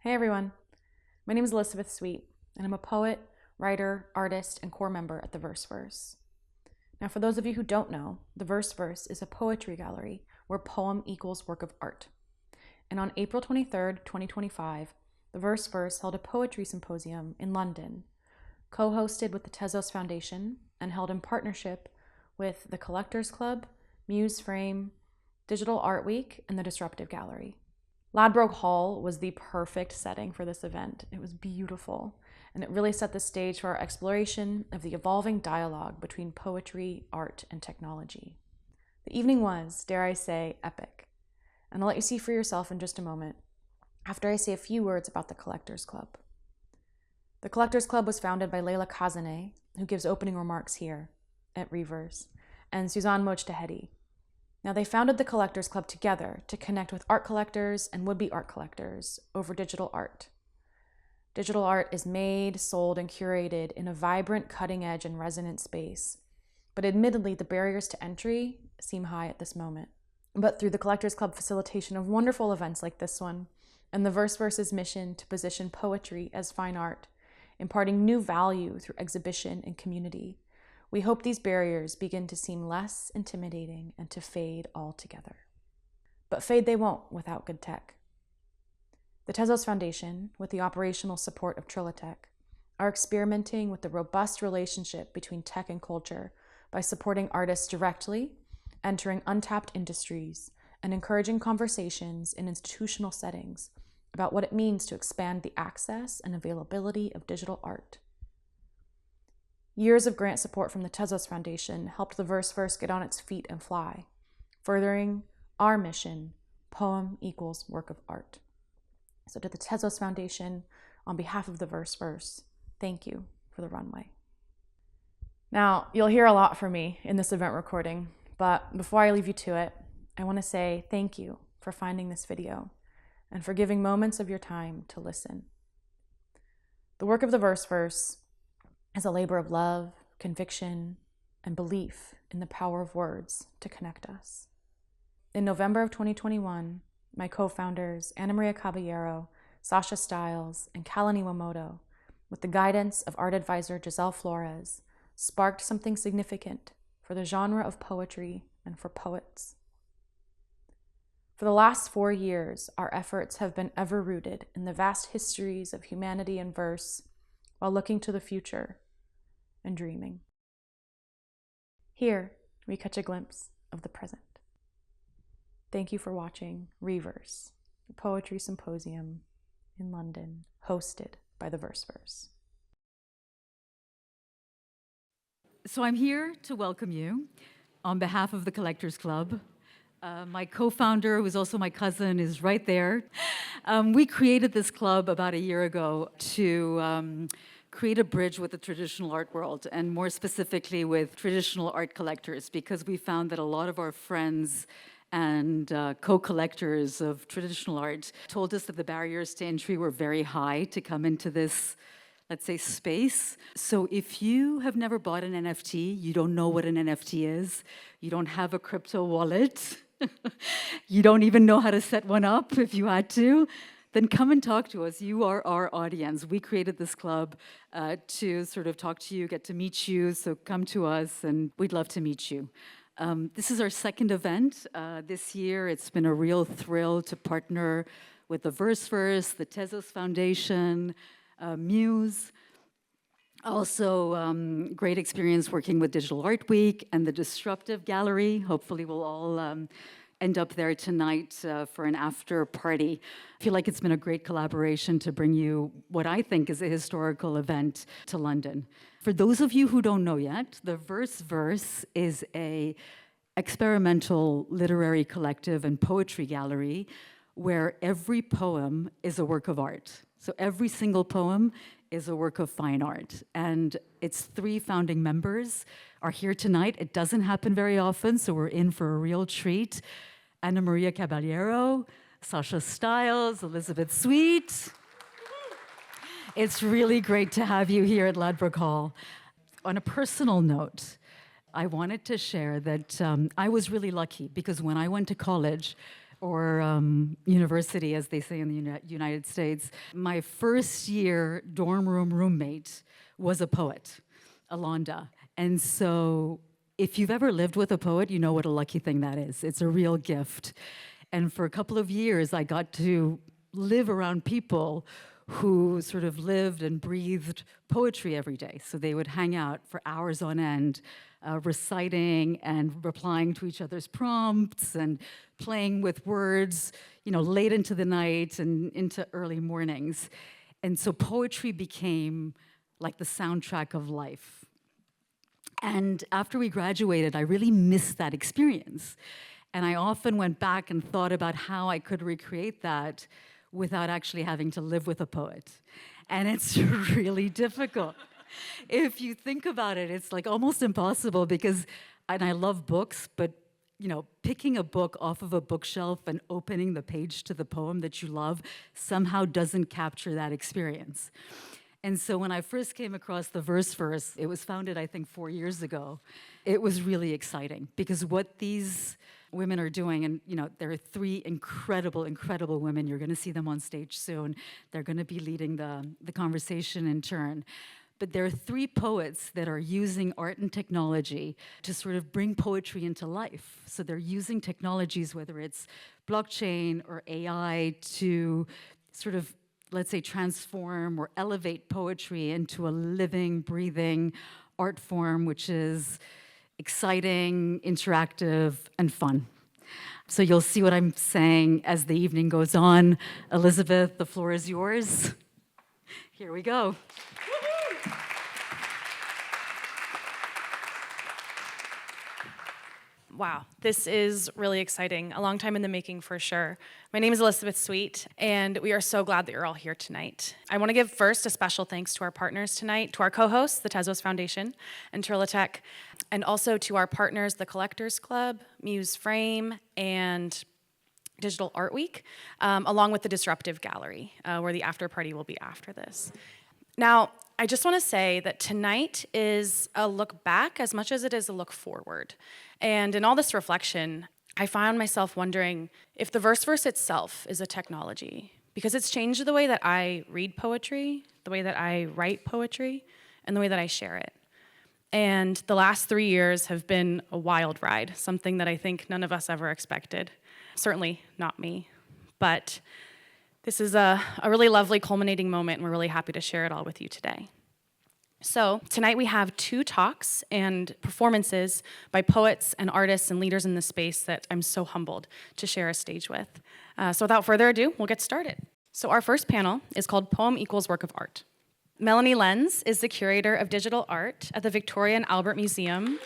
Hey everyone, my name is Elisabeth Sweet, and I'm a poet, writer, artist, and core member at theVERSEverse. Now, for those of you who don't know, theVERSEverse is a poetry gallery where poem equals work of art. And on April 23rd, 2025, theVERSEverse held a poetry symposium in London, co-hosted with the Tezos Foundation and held in partnership with the Collectors Club, Muse Frame, Digital Art Week, and the Disruptive Gallery. Ladbroke Hall was the perfect setting for this event. It was beautiful, and it really set the stage for our exploration of the evolving dialogue between poetry, art, and technology. The evening was, dare I say, epic, and I'll let you see for yourself in just a moment, after I say a few words about the Collectors Club. The Collectors Club was founded by Leila Khazaneh, who gives opening remarks here at Reverse, and Suzanne Mojtahedi. Now, they founded the Collectors Club together to connect with art collectors and would-be art collectors over digital art. Digital art is made, sold, and curated in a vibrant, cutting-edge, and resonant space. But admittedly, the barriers to entry seem high at this moment. But through the Collectors Club facilitation of wonderful events like this one, and theVERSEverse's mission to position poetry as fine art, imparting new value through exhibition and community, we hope these barriers begin to seem less intimidating and to fade altogether. But fade they won't without good tech. The Tezos Foundation, with the operational support of Trilitech, are experimenting with the robust relationship between tech and culture by supporting artists directly, entering untapped industries, and encouraging conversations in institutional settings about what it means to expand the access and availability of digital art. Years of grant support from the Tezos Foundation helped theVERSEverse get on its feet and fly, furthering our mission, poem equals work of art. So to the Tezos Foundation, on behalf of theVERSEverse, thank you for the runway. Now, you'll hear a lot from me in this event recording, but before I leave you to it, I want to say thank you for finding this video and for giving moments of your time to listen. The work of theVERSEverse is a labor of love, conviction, and belief in the power of words to connect us. In November of 2021, my co-founders, Ana María Caballero, Sasha Stiles, and Kalani Wamoto, with the guidance of art advisor Giselle Flores, sparked something significant for the genre of poetry and for poets. For the last 4 years, our efforts have been ever rooted in the vast histories of humanity and verse, while looking to the future and dreaming. Here, we catch a glimpse of the present. Thank you for watching Reverse, the poetry symposium in London, hosted by theVERSEverse. So I'm here to welcome you on behalf of the Collectors Club. My co-founder, who's also my cousin, is right there. We created this club about a year ago to create a bridge with the traditional art world, and more specifically with traditional art collectors, because we found that a lot of our friends and co-collectors of traditional art told us that the barriers to entry were very high to come into this, let's say, space. So if you have never bought an NFT, you don't know what an NFT is, you don't have a crypto wallet, you don't even know how to set one up if you had to, then come and talk to us. You are our audience. We created this club to sort of talk to you, get to meet you, so come to us, and we'd love to meet you. This is our second event this year. It's been a real thrill to partner with theVERSEverse, the Tezos Foundation, Muse. Also, great experience working with Digital Art Week and the Disruptive Gallery. Hopefully we'll all end up there tonight for an after party. I feel like it's been a great collaboration to bring you what I think is a historical event to London. For those of you who don't know yet, theVERSEverse is a experimental literary collective and poetry gallery where every poem is a work of art. So every single poem is a work of fine art. And its 3 founding members are here tonight. It doesn't happen very often, so we're in for a real treat. Ana María Caballero, Sasha Stiles, Elisabeth Sweet. It's really great to have you here at Ladbroke Hall. On a personal note, I wanted to share that I was really lucky because when I went to college, or university, as they say in the United States. My first year dorm room roommate was a poet, Alonda. And so if you've ever lived with a poet, you know what a lucky thing that is. It's a real gift. And for a couple of years, I got to live around people who sort of lived and breathed poetry every day. So they would hang out for hours on end, reciting and replying to each other's prompts and playing with words, late into the night and into early mornings. And so poetry became like the soundtrack of life. And after we graduated, I really missed that experience. And I often went back and thought about how I could recreate that without actually having to live with a poet. And it's really difficult. If you think about it, it's like almost impossible because, and I love books, but picking a book off of a bookshelf and opening the page to the poem that you love somehow doesn't capture that experience. And so when I first came across theVERSEverse, it was founded, I think, 4 years ago. It was really exciting because what these women are doing, and there are 3 incredible, incredible women. You're going to see them on stage soon. They're going to be leading the conversation in turn. But there are 3 poets that are using art and technology to sort of bring poetry into life. So they're using technologies, whether it's blockchain or AI, to sort of, let's say, transform or elevate poetry into a living, breathing art form, which is exciting, interactive, and fun. So you'll see what I'm saying as the evening goes on. Elisabeth, the floor is yours. Here we go. Wow, this is really exciting. A long time in the making for sure. My name is Elisabeth Sweet, and we are so glad that you're all here tonight. I want to give first a special thanks to our partners tonight, to our co-hosts, the Tezos Foundation and Trilitech, and also to our partners, the Collectors Club, Muse Frame, and Digital Art Week, along with the Disruptive Gallery, where the after party will be after this. Now, I just want to say that tonight is a look back as much as it is a look forward. And in all this reflection, I found myself wondering if the VERSEverse itself is a technology, because it's changed the way that I read poetry, the way that I write poetry, and the way that I share it. And the last 3 years have been a wild ride, something that I think none of us ever expected. Certainly not me, but this is a really lovely culminating moment, and we're really happy to share it all with you today. So tonight we have 2 talks and performances by poets and artists and leaders in the space that I'm so humbled to share a stage with. So without further ado, we'll get started. So our first panel is called Poem Equals Work of Art. Melanie Lenz is the curator of digital art at the Victoria and Albert Museum,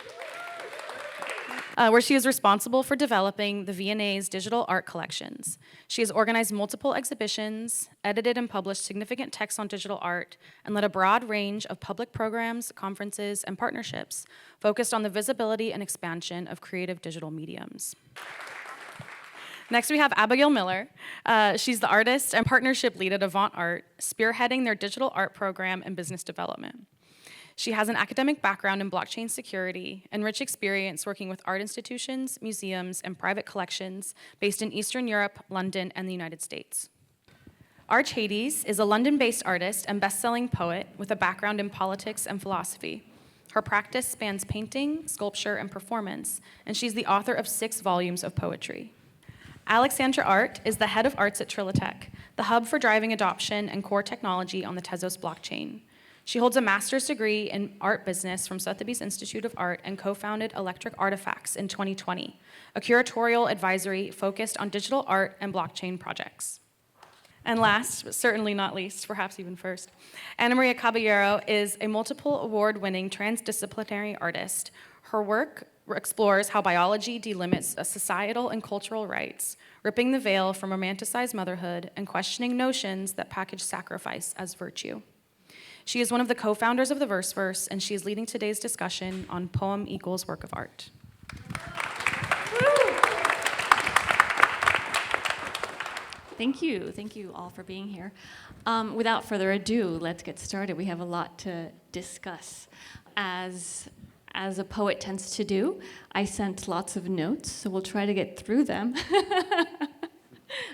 where she is responsible for developing the V&A's digital art collections. She has organized multiple exhibitions, edited and published significant texts on digital art, and led a broad range of public programs, conferences, and partnerships focused on the visibility and expansion of creative digital mediums. Next, we have Abigail Miller. She's the artist and partnership lead at Avant Art, spearheading their digital art program and business development. She has an academic background in blockchain security and rich experience working with art institutions, museums, and private collections based in Eastern Europe, London, and the United States. Arch Hades is a London-based artist and best-selling poet with a background in politics and philosophy. Her practice spans painting, sculpture, and performance, and she's the author of 6 volumes of poetry. Alexandra Art is the head of arts at Trilitech, the hub for driving adoption and core technology on the Tezos blockchain. She holds a master's degree in art business from Sotheby's Institute of Art and co-founded Electric Artifacts in 2020, a curatorial advisory focused on digital art and blockchain projects. And last, but certainly not least, perhaps even first, Ana María Caballero is a multiple award-winning transdisciplinary artist. Her work explores how biology delimits societal and cultural rights, ripping the veil from romanticized motherhood and questioning notions that package sacrifice as virtue. She is one of the co-founders of theVERSEverse, and she is leading today's discussion on Poem Equals Work of Art. Thank you all for being here. Without further ado, let's get started. We have a lot to discuss. As a poet tends to do, I sent lots of notes, so we'll try to get through them.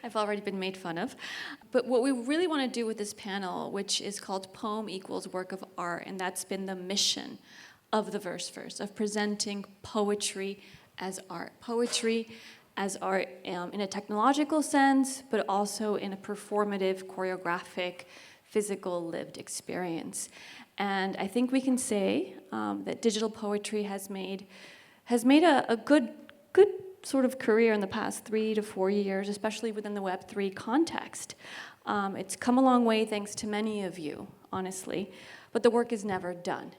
I've already been made fun of. But what we really want to do with this panel, which is called Poem Equals Work of Art, and that's been the mission of the VERSEverse, of presenting poetry as art. Poetry as art in a technological sense, but also in a performative, choreographic, physical, lived experience. And I think we can say that digital poetry has made a good sort of career in the past 3 to 4 years, especially within the Web3 context. It's come a long way thanks to many of you, honestly, but the work is never done.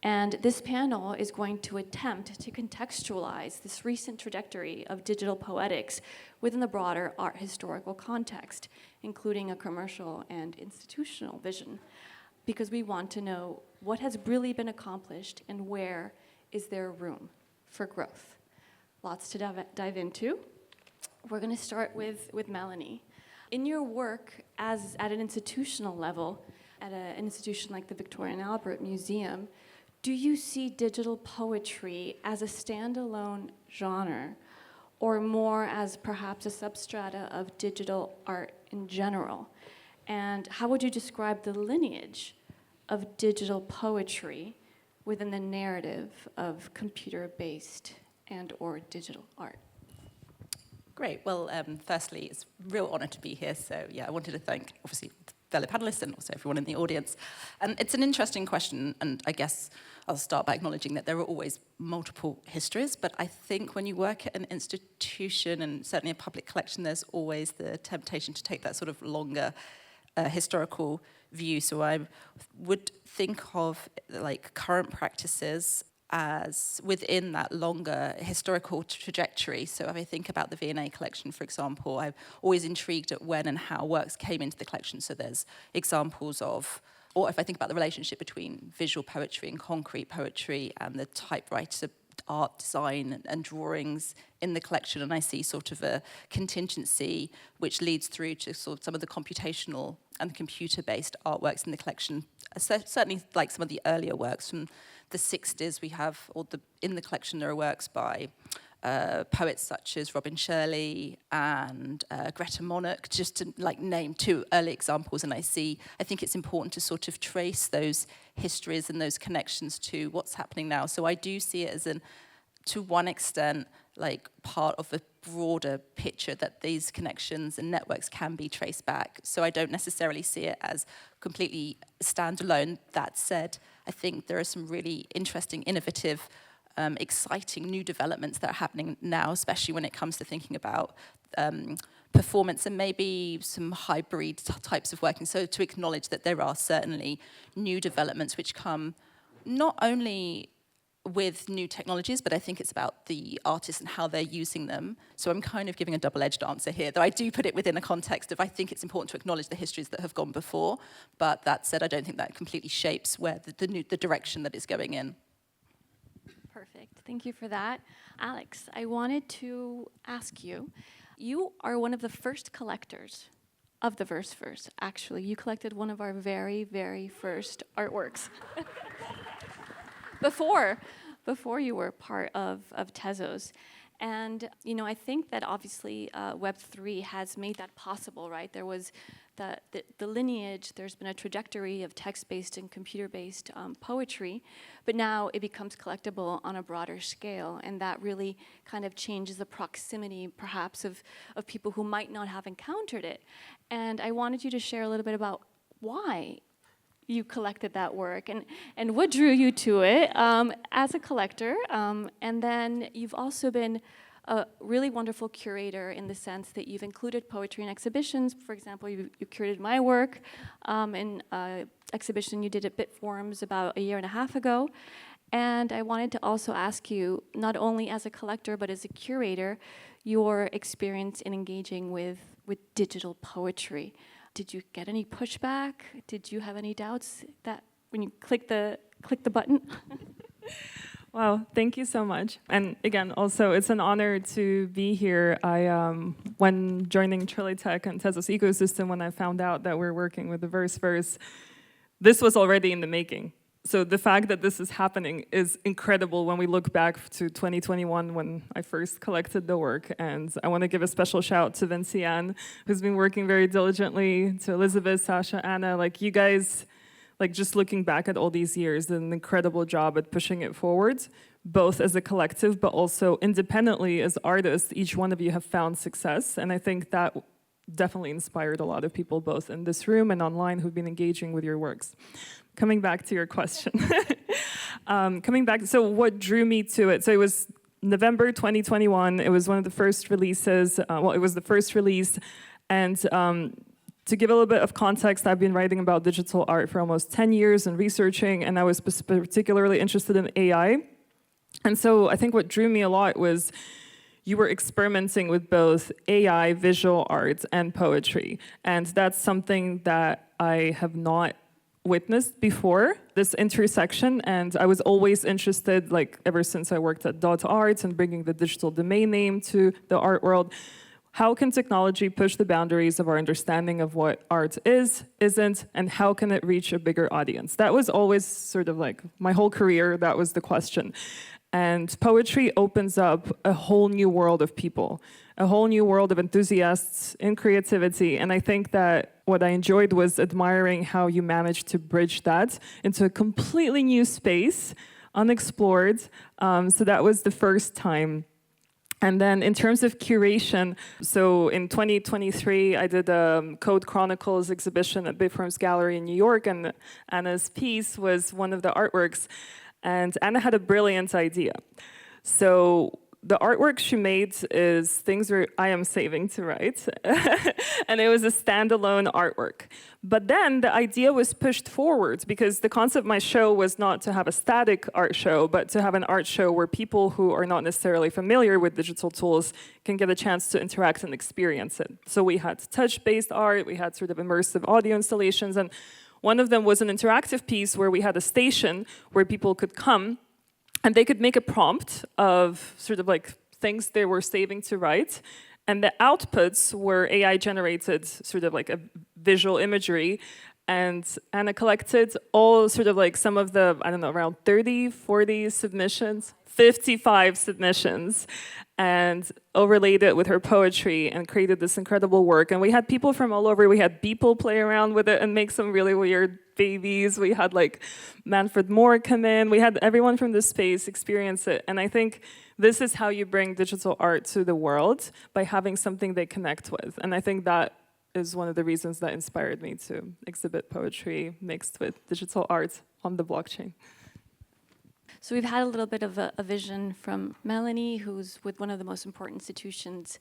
And this panel is going to attempt to contextualize this recent trajectory of digital poetics within the broader art historical context, including a commercial and institutional vision, because we want to know what has really been accomplished and where is there room for growth. Lots to dive into. We're going to start with Melanie. In your work at an institutional level, at an institution like the Victoria and Albert Museum, do you see digital poetry as a standalone genre, or more as perhaps a substrata of digital art in general? And how would you describe the lineage of digital poetry within the narrative of computer-based and/or digital art? Great. Well, firstly, it's a real honor to be here. So, yeah, I wanted to thank, obviously, fellow panelists and also everyone in the audience. And it's an interesting question, and I guess I'll start by acknowledging that there are always multiple histories, but I think when you work at an institution and certainly a public collection, there's always the temptation to take that sort of longer historical view. So I would think of like current practices as within that longer historical trajectory. So if I think about the V&A collection, for example, I'm always intrigued at when and how works came into the collection. So there's examples of, or if I think about the relationship between visual poetry and concrete poetry and the typewriter art design and drawings in the collection, and I see sort of a contingency which leads through to sort of some of the computational and computer-based artworks in the collection. Certainly like some of the earlier works from the 60s we have, or in the collection there are works by poets such as Robin Shirley and Greta Monarch, just to like name two early examples. And I think it's important to sort of trace those histories and those connections to what's happening now. So I do see it as to one extent, like part of a broader picture that these connections and networks can be traced back. So I don't necessarily see it as completely standalone. That said, I think there are some really interesting, innovative, exciting new developments that are happening now, especially when it comes to thinking about performance and maybe some hybrid types of working. So to acknowledge that there are certainly new developments which come not only with new technologies, but I think it's about the artists and how they're using them. So I'm kind of giving a double-edged answer here, though I do put it within a context of I think it's important to acknowledge the histories that have gone before, but that said, I don't think that completely shapes where the direction that it's going in. Perfect. Thank you for that. Alex, I wanted to ask you, you are one of the first collectors of the VERSEverse. Actually, you collected one of our very, very first artworks. Before you were part of Tezos. And, you know, I think that obviously Web3 has made that possible, right? There was the lineage, there's been a trajectory of text-based and computer-based poetry, but now it becomes collectible on a broader scale, and that really kind of changes the proximity, perhaps, of people who might not have encountered it. And I wanted you to share a little bit about why you collected that work and what drew you to it as a collector. And then you've also been a really wonderful curator in the sense that you've included poetry in exhibitions. For example, you curated my work in an exhibition you did at Bitforums about 1.5 years ago. And I wanted to also ask you, not only as a collector, but as a curator, your experience in engaging with digital poetry. Did you get any pushback? Did you have any doubts that when you click the button? Wow, thank you so much. And again, also, it's an honor to be here. When joining Trilitech and Tezos ecosystem, when I found out that we're working with the VERSEverse, this was already in the making. So the fact that this is happening is incredible when we look back to 2021 when I first collected the work. And I want to give a special shout out to Vinciane, who's been working very diligently, to Elisabeth, Sasha, Ana. Like, you guys, like, just looking back at all these years, did an incredible job at pushing it forward, both as a collective, but also independently as artists. Each one of you have found success. And I think that definitely inspired a lot of people, both in this room and online, who've been engaging with your works. Coming back to your question. So what drew me to it? So it was November 2021. It was one of the first releases. It was the first release. And to give a little bit of context, I've been writing about digital art for almost 10 years and researching, and I was particularly interested in AI. And so I think what drew me a lot was you were experimenting with both AI, visual art, and poetry. And that's something that I have not witnessed before, this intersection. And I was always interested, like ever since I worked at .art and bringing the digital domain name to the art world, how can technology push the boundaries of our understanding of what art is, isn't, and how can it reach a bigger audience? That was always sort of like my whole career, that was the question. And poetry opens up a whole new world of people, a whole new world of enthusiasts in creativity. And I think that what I enjoyed was admiring how you managed to bridge that into a completely new space, unexplored. So that was the first time. And then in terms of curation, so in 2023, I did a Code Chronicles exhibition at Bifrom's Gallery in New York, and Anna's piece was one of the artworks. And Ana had a brilliant idea. So the artwork she made is things where I am saving to write. And it was a standalone artwork. But then the idea was pushed forward because the concept of my show was not to have a static art show, but to have an art show where people who are not necessarily familiar with digital tools can get a chance to interact and experience it. So we had touch-based art, we had sort of immersive audio installations, and one of them was an interactive piece where we had a station where people could come and they could make a prompt of sort of like things they were saving to write. And the outputs were AI generated, sort of like a visual imagery. And Ana collected all sort of like some of the, I don't know, around 30, 40 submissions, 55 submissions, and overlaid it with her poetry and created this incredible work. And we had people from all over. We had people play around with it and make some really weird babies. We had like Manfred Moore come in. We had everyone from this space experience it. And I think this is how you bring digital art to the world, by having something they connect with. And I think that is one of the reasons that inspired me to exhibit poetry mixed with digital art on the blockchain. So we've had a little bit of a vision from Melanie, who's with one of the most important institutions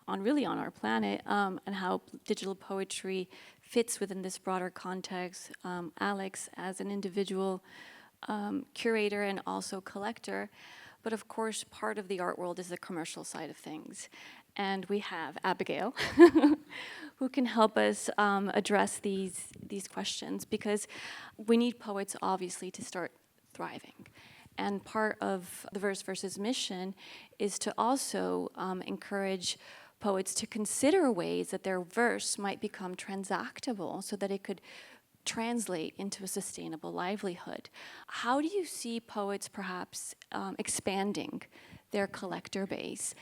on our planet, and how digital poetry fits within this broader context. Alex, as an individual curator and also collector, but of course part of the art world is the commercial side of things. And we have Abigail, who can help us address these questions, because we need poets obviously to start thriving. And part of the VERSEverse's mission is to also encourage poets to consider ways that their verse might become transactable so that it could translate into a sustainable livelihood. How do you see poets perhaps expanding their collector base?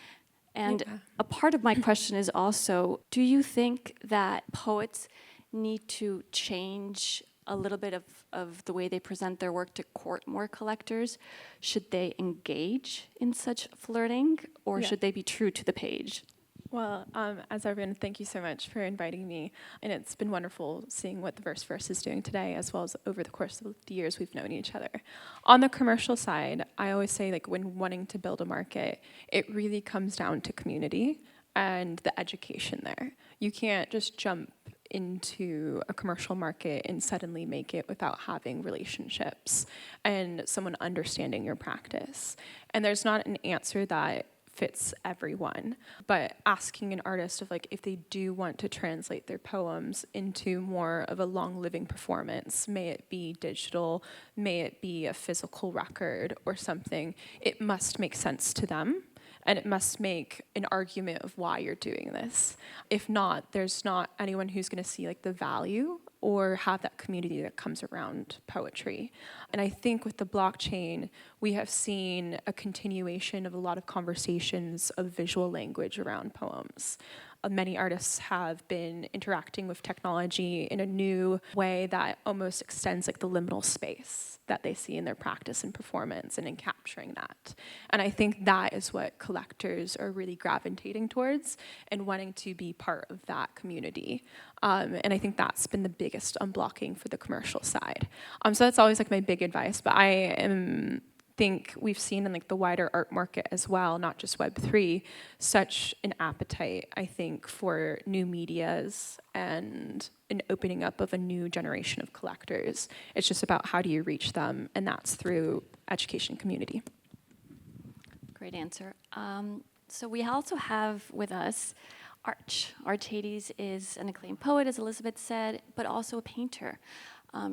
And a part of my question is also, do you think that poets need to change a little bit of the way they present their work to court more collectors? Should they engage in such flirting, or should they be true to the page? Well, as everyone, thank you so much for inviting me. And it's been wonderful seeing what the VERSEverse is doing today, as well as over the course of the years we've known each other. On the commercial side, I always say, like, when wanting to build a market, it really comes down to community and the education there. You can't just jump into a commercial market and suddenly make it without having relationships and someone understanding your practice. And there's not an answer that fits everyone, but asking an artist of, like, if they do want to translate their poems into more of a long living performance, may it be digital, may it be a physical record or something, it must make sense to them. And it must make an argument of why you're doing this. If not, there's not anyone who's going to see, like, the value or have that community that comes around poetry. And I think with the blockchain, we have seen a continuation of a lot of conversations of visual language around poems. Many artists have been interacting with technology in a new way that almost extends like the liminal space that they see in their practice and performance, and in capturing that. And I think that is what collectors are really gravitating towards and wanting to be part of that community. And I think that's been the biggest unblocking for the commercial side. So that's always like my big advice, but I think we've seen in like the wider art market as well, not just Web3, such an appetite, I think, for new medias and an opening up of a new generation of collectors. It's just about how do you reach them, and that's through education community. Great answer. So we also have with us Arch. Arch Hades is an acclaimed poet, as Elisabeth said, but also a painter.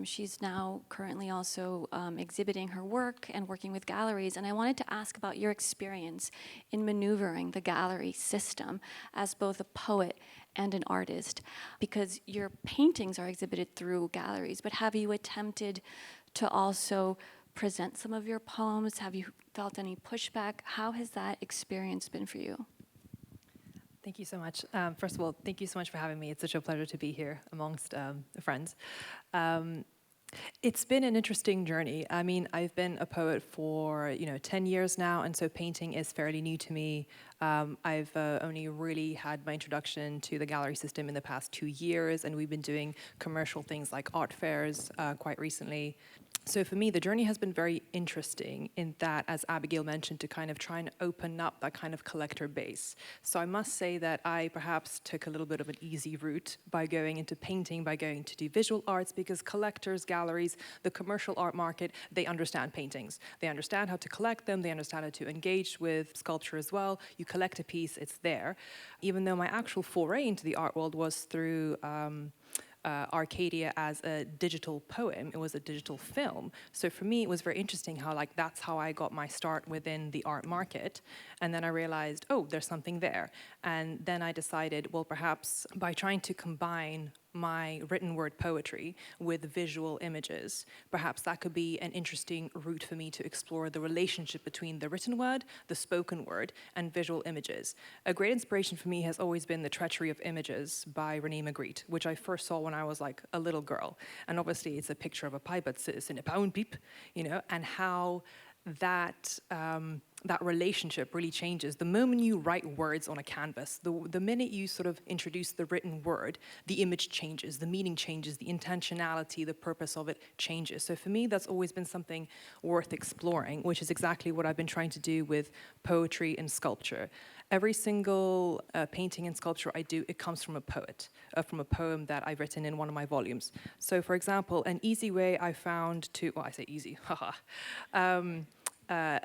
She's now currently also exhibiting her work and working with galleries. And I wanted to ask about your experience in maneuvering the gallery system as both a poet and an artist, because your paintings are exhibited through galleries, but have you attempted to also present some of your poems? Have you felt any pushback? How has that experience been for you? Thank you so much. First of all, thank you so much for having me. It's such a pleasure to be here amongst friends. It's been an interesting journey. I mean, I've been a poet for 10 years now, and so painting is fairly new to me. I've only really had my introduction to the gallery system in the past 2 years, and we've been doing commercial things like art fairs quite recently. So for me, the journey has been very interesting in that, as Abigail mentioned, to kind of try and open up that kind of collector base. So I must say that I perhaps took a little bit of an easy route by going into painting, by going to do visual arts, because collectors, galleries, the commercial art market, they understand paintings. They understand how to collect them, they understand how to engage with sculpture as well. You collect a piece, it's there. Even though my actual foray into the art world was through Arcadia as a digital poem. It was a digital film. So for me, it was very interesting how that's how I got my start within the art market. And then I realized, oh, there's something there. And then I decided, well, perhaps by trying to combine my written word poetry with visual images, perhaps that could be an interesting route for me to explore the relationship between the written word, the spoken word, and visual images. A great inspiration for me has always been The Treachery of Images by René Magritte, which I first saw when I was like a little girl. And obviously it's a picture of a pipe, but it's in a pound pipe, and how that relationship really changes. The moment you write words on a canvas, the minute you sort of introduce the written word, the image changes, the meaning changes, the intentionality, the purpose of it changes. So for me, that's always been something worth exploring, which is exactly what I've been trying to do with poetry and sculpture. Every single painting and sculpture I do, it comes from a poet, from a poem that I've written in one of my volumes. So for example, an easy way I found to, well, I say easy, haha,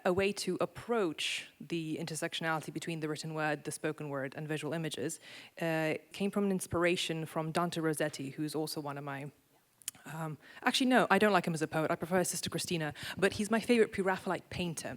a way to approach the intersectionality between the written word, the spoken word, and visual images came from an inspiration from Dante Rossetti, who's also one of my actually, no, I don't like him as a poet. I prefer Sister Christina, but he's my favorite Pre-Raphaelite painter.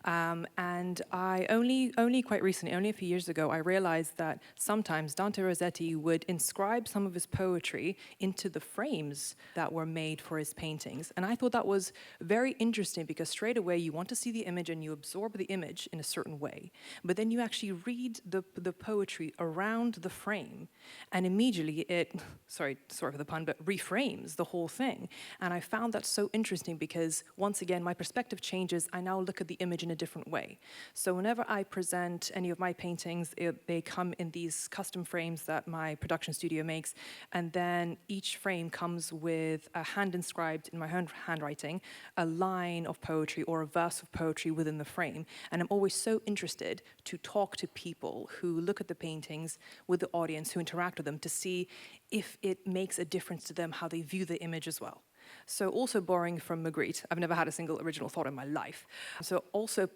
And I only quite recently, only a few years ago, I realized that sometimes Dante Rossetti would inscribe some of his poetry into the frames that were made for his paintings. And I thought that was very interesting because straight away you want to see the image and you absorb the image in a certain way. But then you actually read the poetry around the frame, and immediately it, sorry for the pun, but reframes the whole thing. And I found that so interesting because, once again, my perspective changes. I now look at the image in a different way. So whenever I present any of my paintings, they come in these custom frames that my production studio makes, and then each frame comes with a hand-inscribed, in my handwriting, a line of poetry or a verse of poetry within the frame. And I'm always so interested to talk to people who look at the paintings with the audience, who interact with them, to see if it makes a difference to them how they view the image as well. So also borrowing from Magritte, I've never had a single original thought in my life. So also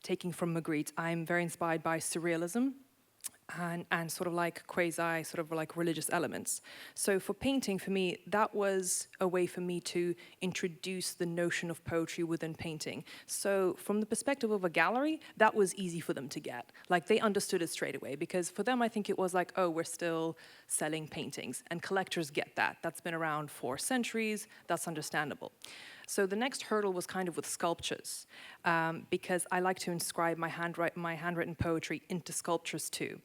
taking from Magritte, I'm very inspired by surrealism. and sort of like quasi, sort of like religious elements. So for painting, for me, that was a way for me to introduce the notion of poetry within painting. So from the perspective of a gallery, that was easy for them to get. Like they understood it straight away, because for them, I think it was like, oh, we're still selling paintings, and collectors get that. That's been around for centuries, that's understandable. So the next hurdle was kind of with sculptures, because I like to inscribe my handwritten poetry into sculptures too.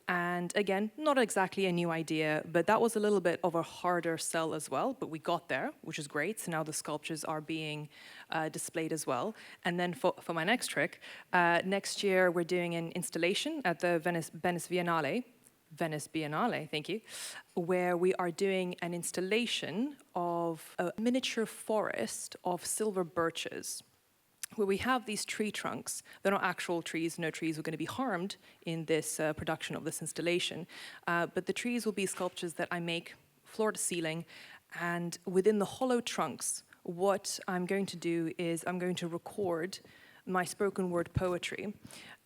And again, not exactly a new idea, but that was a little bit of a harder sell as well, but we got there, which is great. So now the sculptures are being displayed as well. And then for my next trick, next year we're doing an installation at the Venice Biennale, thank you, where we are doing an installation of a miniature forest of silver birches, where we have these tree trunks. They're not actual trees, no trees are going to be harmed in this production of this installation, but the trees will be sculptures that I make floor to ceiling, and within the hollow trunks, what I'm going to do is I'm going to record my spoken word poetry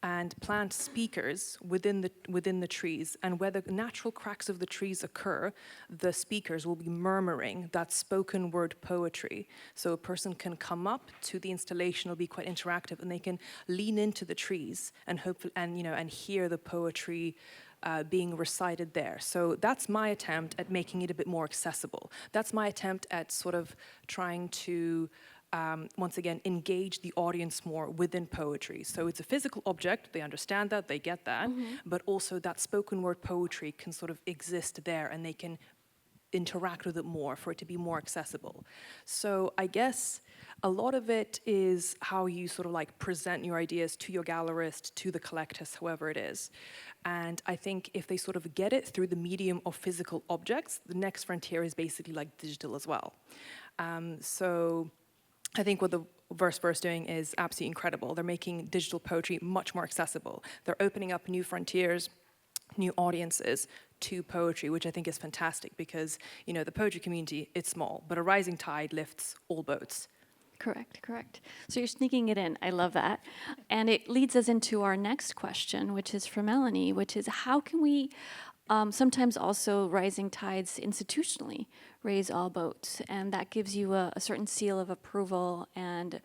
and plant speakers within the trees, and where the natural cracks of the trees occur, the speakers will be murmuring that spoken word poetry. So a person can come up to the installation, it'll be quite interactive, and they can lean into the trees and hear the poetry being recited there. So that's my attempt at making it a bit more accessible. That's my attempt at sort of trying to once again, engage the audience more within poetry. So it's a physical object, they understand that, they get that, but also that spoken word poetry can sort of exist there, and they can interact with it more for it to be more accessible. So I guess a lot of it is how you sort of like present your ideas to your gallerist, to the collectors, however it is. And I think if they sort of get it through the medium of physical objects, the next frontier is basically like digital as well. So I think what the VERSEverse doing is absolutely incredible. They're making digital poetry much more accessible. They're opening up new frontiers, new audiences to poetry, which I think is fantastic, because, you know, the poetry community, it's small, but a rising tide lifts all boats. Correct. So you're sneaking it in. I love that. And it leads us into our next question, which is from Melanie, which is how can we sometimes also rising tides institutionally raise all boats, and that gives you a certain seal of approval and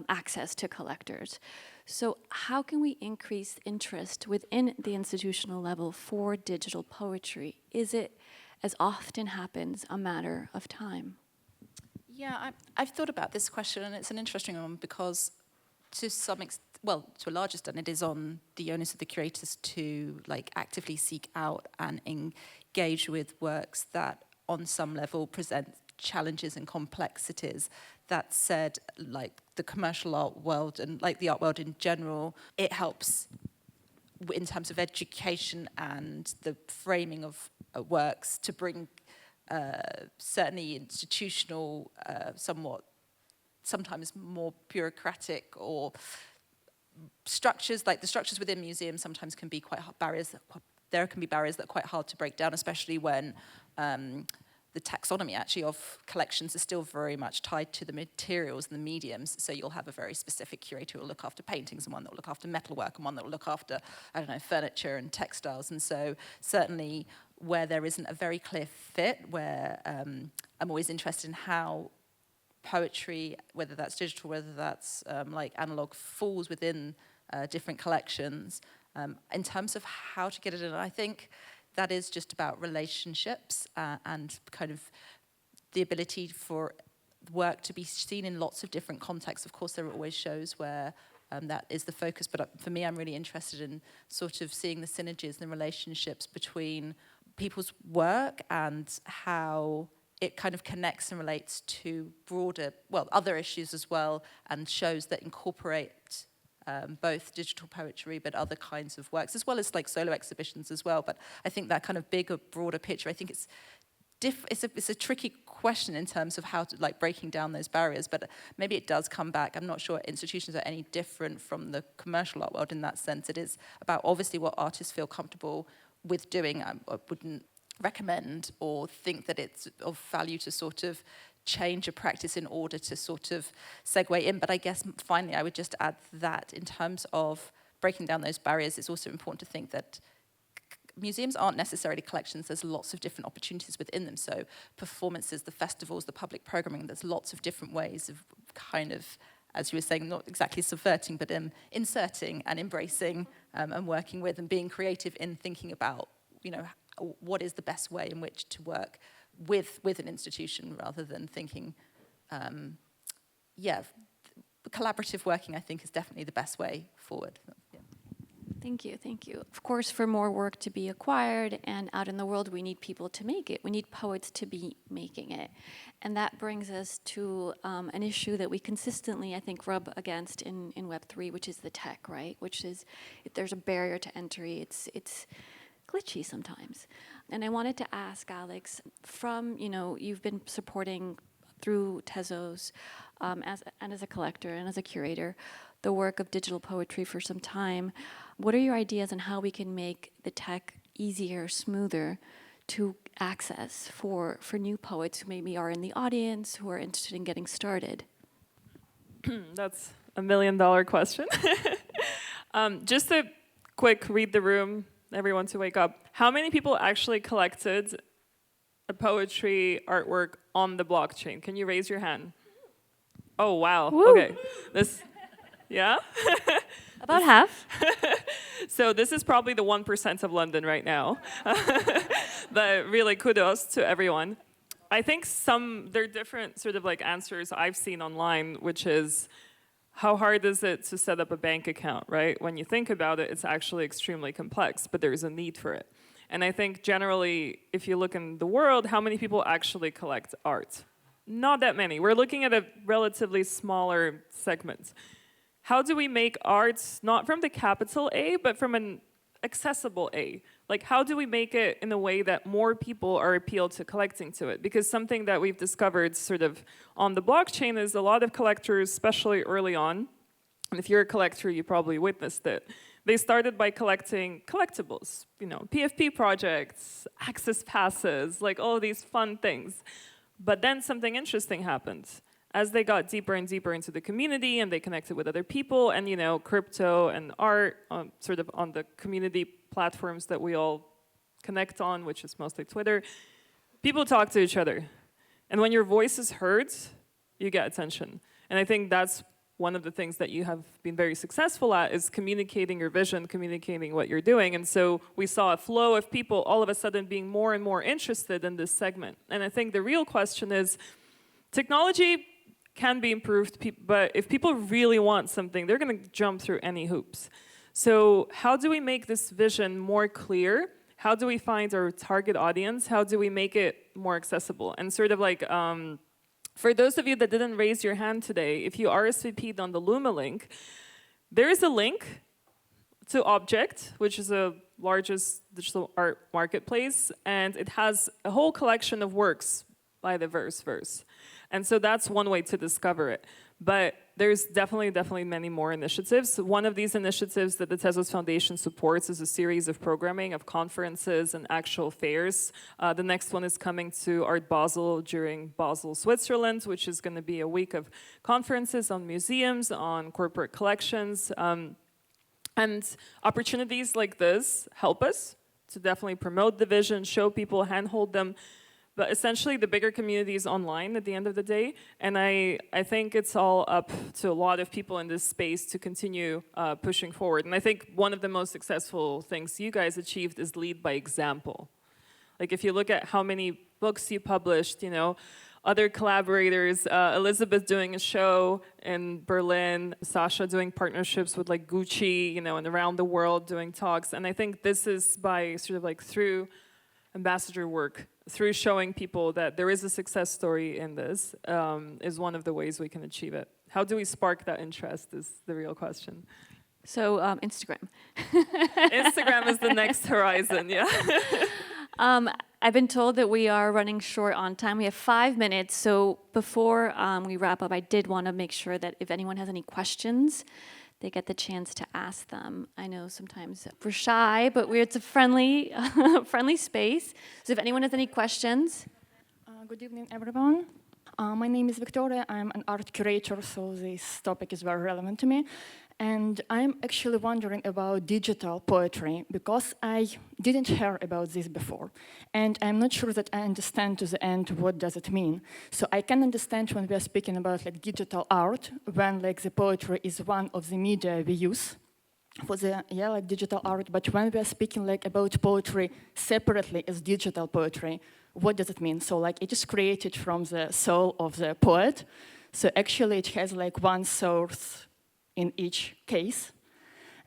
access to collectors. So how can we increase interest within the institutional level for digital poetry? Is it, as often happens, a matter of time? Yeah, I've thought about this question, and it's an interesting one, because to a large extent, it is on the onus of the curators to like actively seek out and engage with works that on some level present challenges and complexities. That said, like the commercial art world and like the art world in general, it helps in terms of education and the framing of works to bring certainly institutional, sometimes more bureaucratic or structures, like the structures within museums sometimes can be quite barriers. There can be barriers that are quite hard to break down, especially when the taxonomy actually of collections is still very much tied to the materials and the mediums. So you'll have a very specific curator who will look after paintings, and one that will look after metalwork, and one that will look after, I don't know, furniture and textiles. And so certainly where there isn't a very clear fit, where I'm always interested in how poetry, whether that's digital, whether that's like analog, falls within different collections. In terms of how to get it in, I think that is just about relationships and kind of the ability for work to be seen in lots of different contexts. Of course, there are always shows where that is the focus, but for me, I'm really interested in sort of seeing the synergies and relationships between people's work and how it kind of connects and relates to broader, other issues as well, and shows that incorporate both digital poetry but other kinds of works, as well as like solo exhibitions as well. But I think that kind of bigger, broader picture, I think it's a tricky question in terms of how to, like, breaking down those barriers, but maybe it does come back. I'm not sure institutions are any different from the commercial art world in that sense. It is about obviously what artists feel comfortable with doing. I wouldn't recommend or think that it's of value to sort of change a practice in order to sort of segue in. But I guess finally I would just add that in terms of breaking down those barriers, it's also important to think that museums aren't necessarily collections. There's lots of different opportunities within them. So performances, the festivals, the public programming, there's lots of different ways of kind of, as you were saying, not exactly subverting, but inserting and embracing and working with and being creative in thinking about, you know, what is the best way in which to work with an institution rather than thinking, collaborative working, I think, is definitely the best way forward. Yeah. Thank you, thank you. Of course, for more work to be acquired and out in the world, we need people to make it. We need poets to be making it. And that brings us to an issue that we consistently, I think, rub against in Web3, which is the tech, right? Which is, if there's a barrier to entry, it's glitchy sometimes. And I wanted to ask Alex, from, you know, you've been supporting through Tezos as a collector and as a curator, the work of digital poetry for some time. What are your ideas on how we can make the tech easier, smoother to access for new poets who maybe are in the audience, who are interested in getting started? That's $1 million question. Just a quick read the room, everyone to wake up. How many people actually collected a poetry artwork on the blockchain? Can you raise your hand? Oh, wow. Woo. Okay. Yeah? About half. So this is probably the 1% of London right now. But really kudos to everyone. I think there are different sort of like answers I've seen online, which is how hard is it to set up a bank account, right? When you think about it, it's actually extremely complex, but there's a need for it. And I think generally, if you look in the world, how many people actually collect art? Not that many. We're looking at a relatively smaller segment. How do we make art not from the capital A, but from an accessible A? Like, how do we make it in a way that more people are appealed to collecting to it? Because something that we've discovered sort of on the blockchain is a lot of collectors, especially early on, and if you're a collector, you probably witnessed it, they started by collecting collectibles, you know, PFP projects, access passes, like all of these fun things. But then something interesting happened. As they got deeper and deeper into the community and they connected with other people and, you know, crypto and art sort of on the community platforms that we all connect on, which is mostly Twitter, people talk to each other. And when your voice is heard, you get attention. And I think that's one of the things that you have been very successful at is communicating your vision, communicating what you're doing. And so we saw a flow of people all of a sudden being more and more interested in this segment. And I think the real question is, technology can be improved, but if people really want something, they're going to jump through any hoops. So how do we make this vision more clear? How do we find our target audience? How do we make it more accessible? And sort of like, for those of you that didn't raise your hand today, if you RSVP'd on the Luma link, there is a link to Object, which is the largest digital art marketplace, and it has a whole collection of works by theVERSEverse. And so that's one way to discover it. But there's definitely many more initiatives. One of these initiatives that the Tezos Foundation supports is a series of programming of conferences and actual fairs. The next one is coming to Art Basel during Basel, Switzerland, which is going to be a week of conferences on museums, on corporate collections. And opportunities like this help us to definitely promote the vision, show people, handhold them. But essentially, the bigger community is online at the end of the day, and I think it's all up to a lot of people in this space to continue pushing forward. And I think one of the most successful things you guys achieved is lead by example. Like if you look at how many books you published, you know, other collaborators, Elisabeth doing a show in Berlin, Sasha doing partnerships with like Gucci, you know, and around the world doing talks. And I think this is by sort of like through ambassador work, through showing people that there is a success story in this, is one of the ways we can achieve it. How do we spark that interest is the real question. So Instagram. Instagram is the next horizon, yeah. I've been told that we are running short on time. We have 5 minutes, so before we wrap up, I did want to make sure that if anyone has any questions, they get the chance to ask them. I know sometimes we're shy, but it's a friendly, friendly space. So if anyone has any questions. Good evening, everyone. my name is Victoria. I'm an art curator, so this topic is very relevant to me. And I'm actually wondering about digital poetry because I didn't hear about this before. And I'm not sure that I understand to the end what does it mean. So I can understand when we are speaking about like digital art, when like the poetry is one of the media we use for the like digital art. But when we are speaking like about poetry separately as digital poetry, what does it mean? So like it is created from the soul of the poet. So actually it has like one source in each case.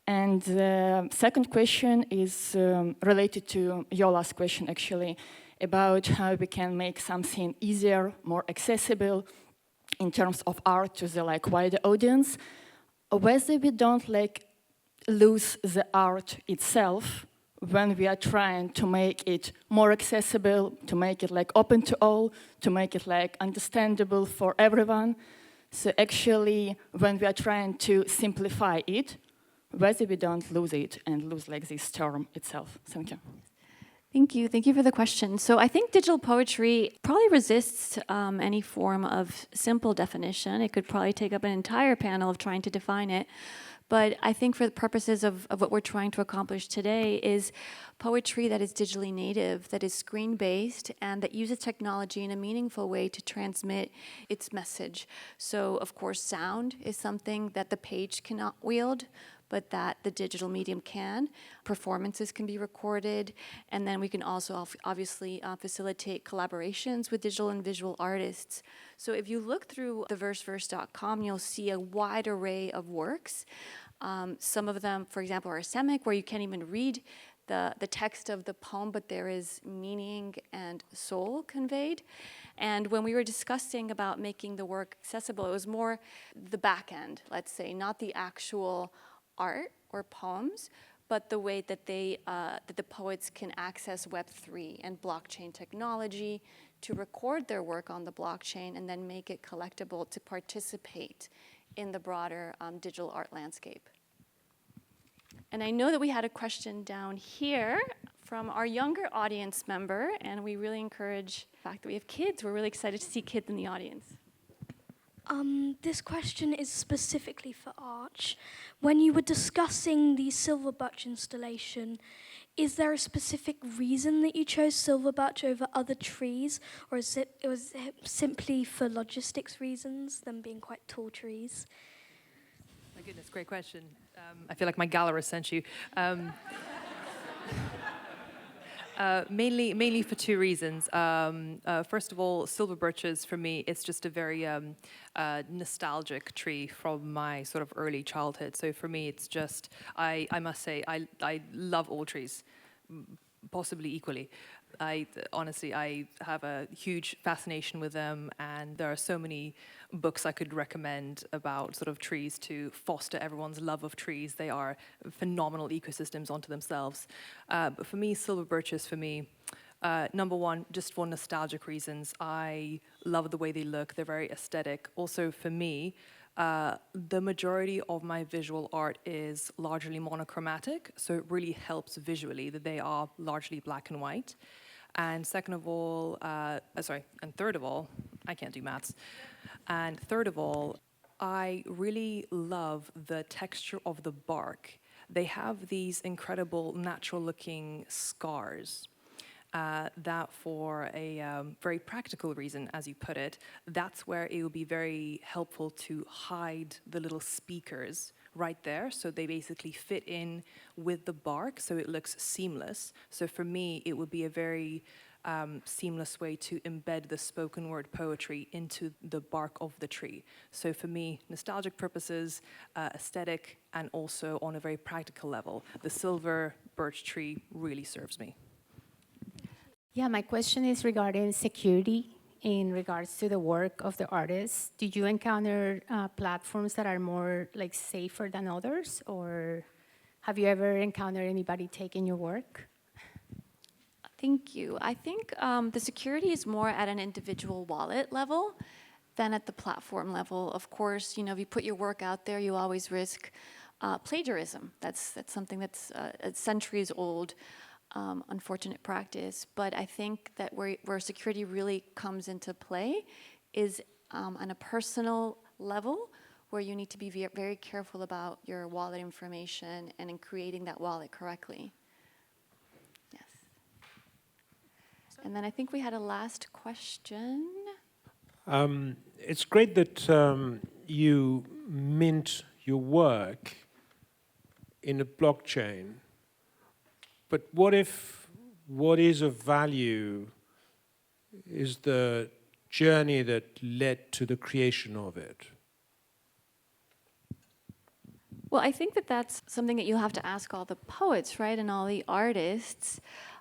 And the second question is related to your last question, actually, about how we can make something easier, more accessible in terms of art to the like wider audience, whether we don't like lose the art itself when we are trying to make it more accessible, to make it like open to all, to make it like understandable for everyone. So actually, when we are trying to simplify it, whether we don't lose it and lose like this term itself. Thank you. Thank you for the question. So I think digital poetry probably resists any form of simple definition. It could probably take up an entire panel of trying to define it. But I think for the purposes of what we're trying to accomplish today is poetry that is digitally native, that is screen-based, and that uses technology in a meaningful way to transmit its message. So, of course, sound is something that the page cannot wield, but that the digital medium can. Performances can be recorded, and then we can also obviously facilitate collaborations with digital and visual artists. So if you look through theVERSEverse.com, you'll see a wide array of works. Some of them, for example, are asemic, where you can't even read the text of the poem, but there is meaning and soul conveyed. And when we were discussing about making the work accessible, it was more the back end, let's say, not the actual art or poems, but the way that that the poets can access Web3 and blockchain technology to record their work on the blockchain and then make it collectible to participate in the broader digital art landscape. And I know that we had a question down here from our younger audience member, and we really encourage the fact that we have kids. We're really excited to see kids in the audience. This question is specifically for Arch. When you were discussing the silver birch installation, is there a specific reason that you chose silver birch over other trees, or was it simply for logistics reasons, them being quite tall trees? My goodness, great question. I feel like my gallerist sent you. Mainly for two reasons. First of all, silver birches, for me, it's just a very nostalgic tree from my sort of early childhood. So for me, it's just, I must say, I love all trees, possibly equally. Honestly, I have a huge fascination with them, and there are so many books I could recommend about sort of trees to foster everyone's love of trees. They are phenomenal ecosystems onto themselves. But for me, silver birches, number one, just for nostalgic reasons. I love the way they look. They're very aesthetic. Also, for me, the majority of my visual art is largely monochromatic, so it really helps visually that they are largely black and white. And second of all, and third of all, I can't do maths. And third of all, I really love the texture of the bark. They have these incredible natural-looking scars. That for a very practical reason, as you put it, that's where it would be very helpful to hide the little speakers right there. So they basically fit in with the bark, so it looks seamless. So for me, it would be a very seamless way to embed the spoken word poetry into the bark of the tree. So for me, nostalgic purposes, aesthetic, and also on a very practical level, the silver birch tree really serves me. Yeah, my question is regarding security in regards to the work of the artists. Do you encounter platforms that are more like safer than others, or have you ever encountered anybody taking your work? Thank you. I think the security is more at an individual wallet level than at the platform level. Of course, if you put your work out there, you always risk plagiarism. That's something that's a centuries old. Unfortunate practice, but I think that where security really comes into play is on a personal level, where you need to be very careful about your wallet information and in creating that wallet correctly. Yes. And then I think we had a last question. It's great that you mint your work in a blockchain, but what if what is of value is the journey that led to the creation of it? Well, I think that that's something that you'll have to ask all the poets, right, and all the artists.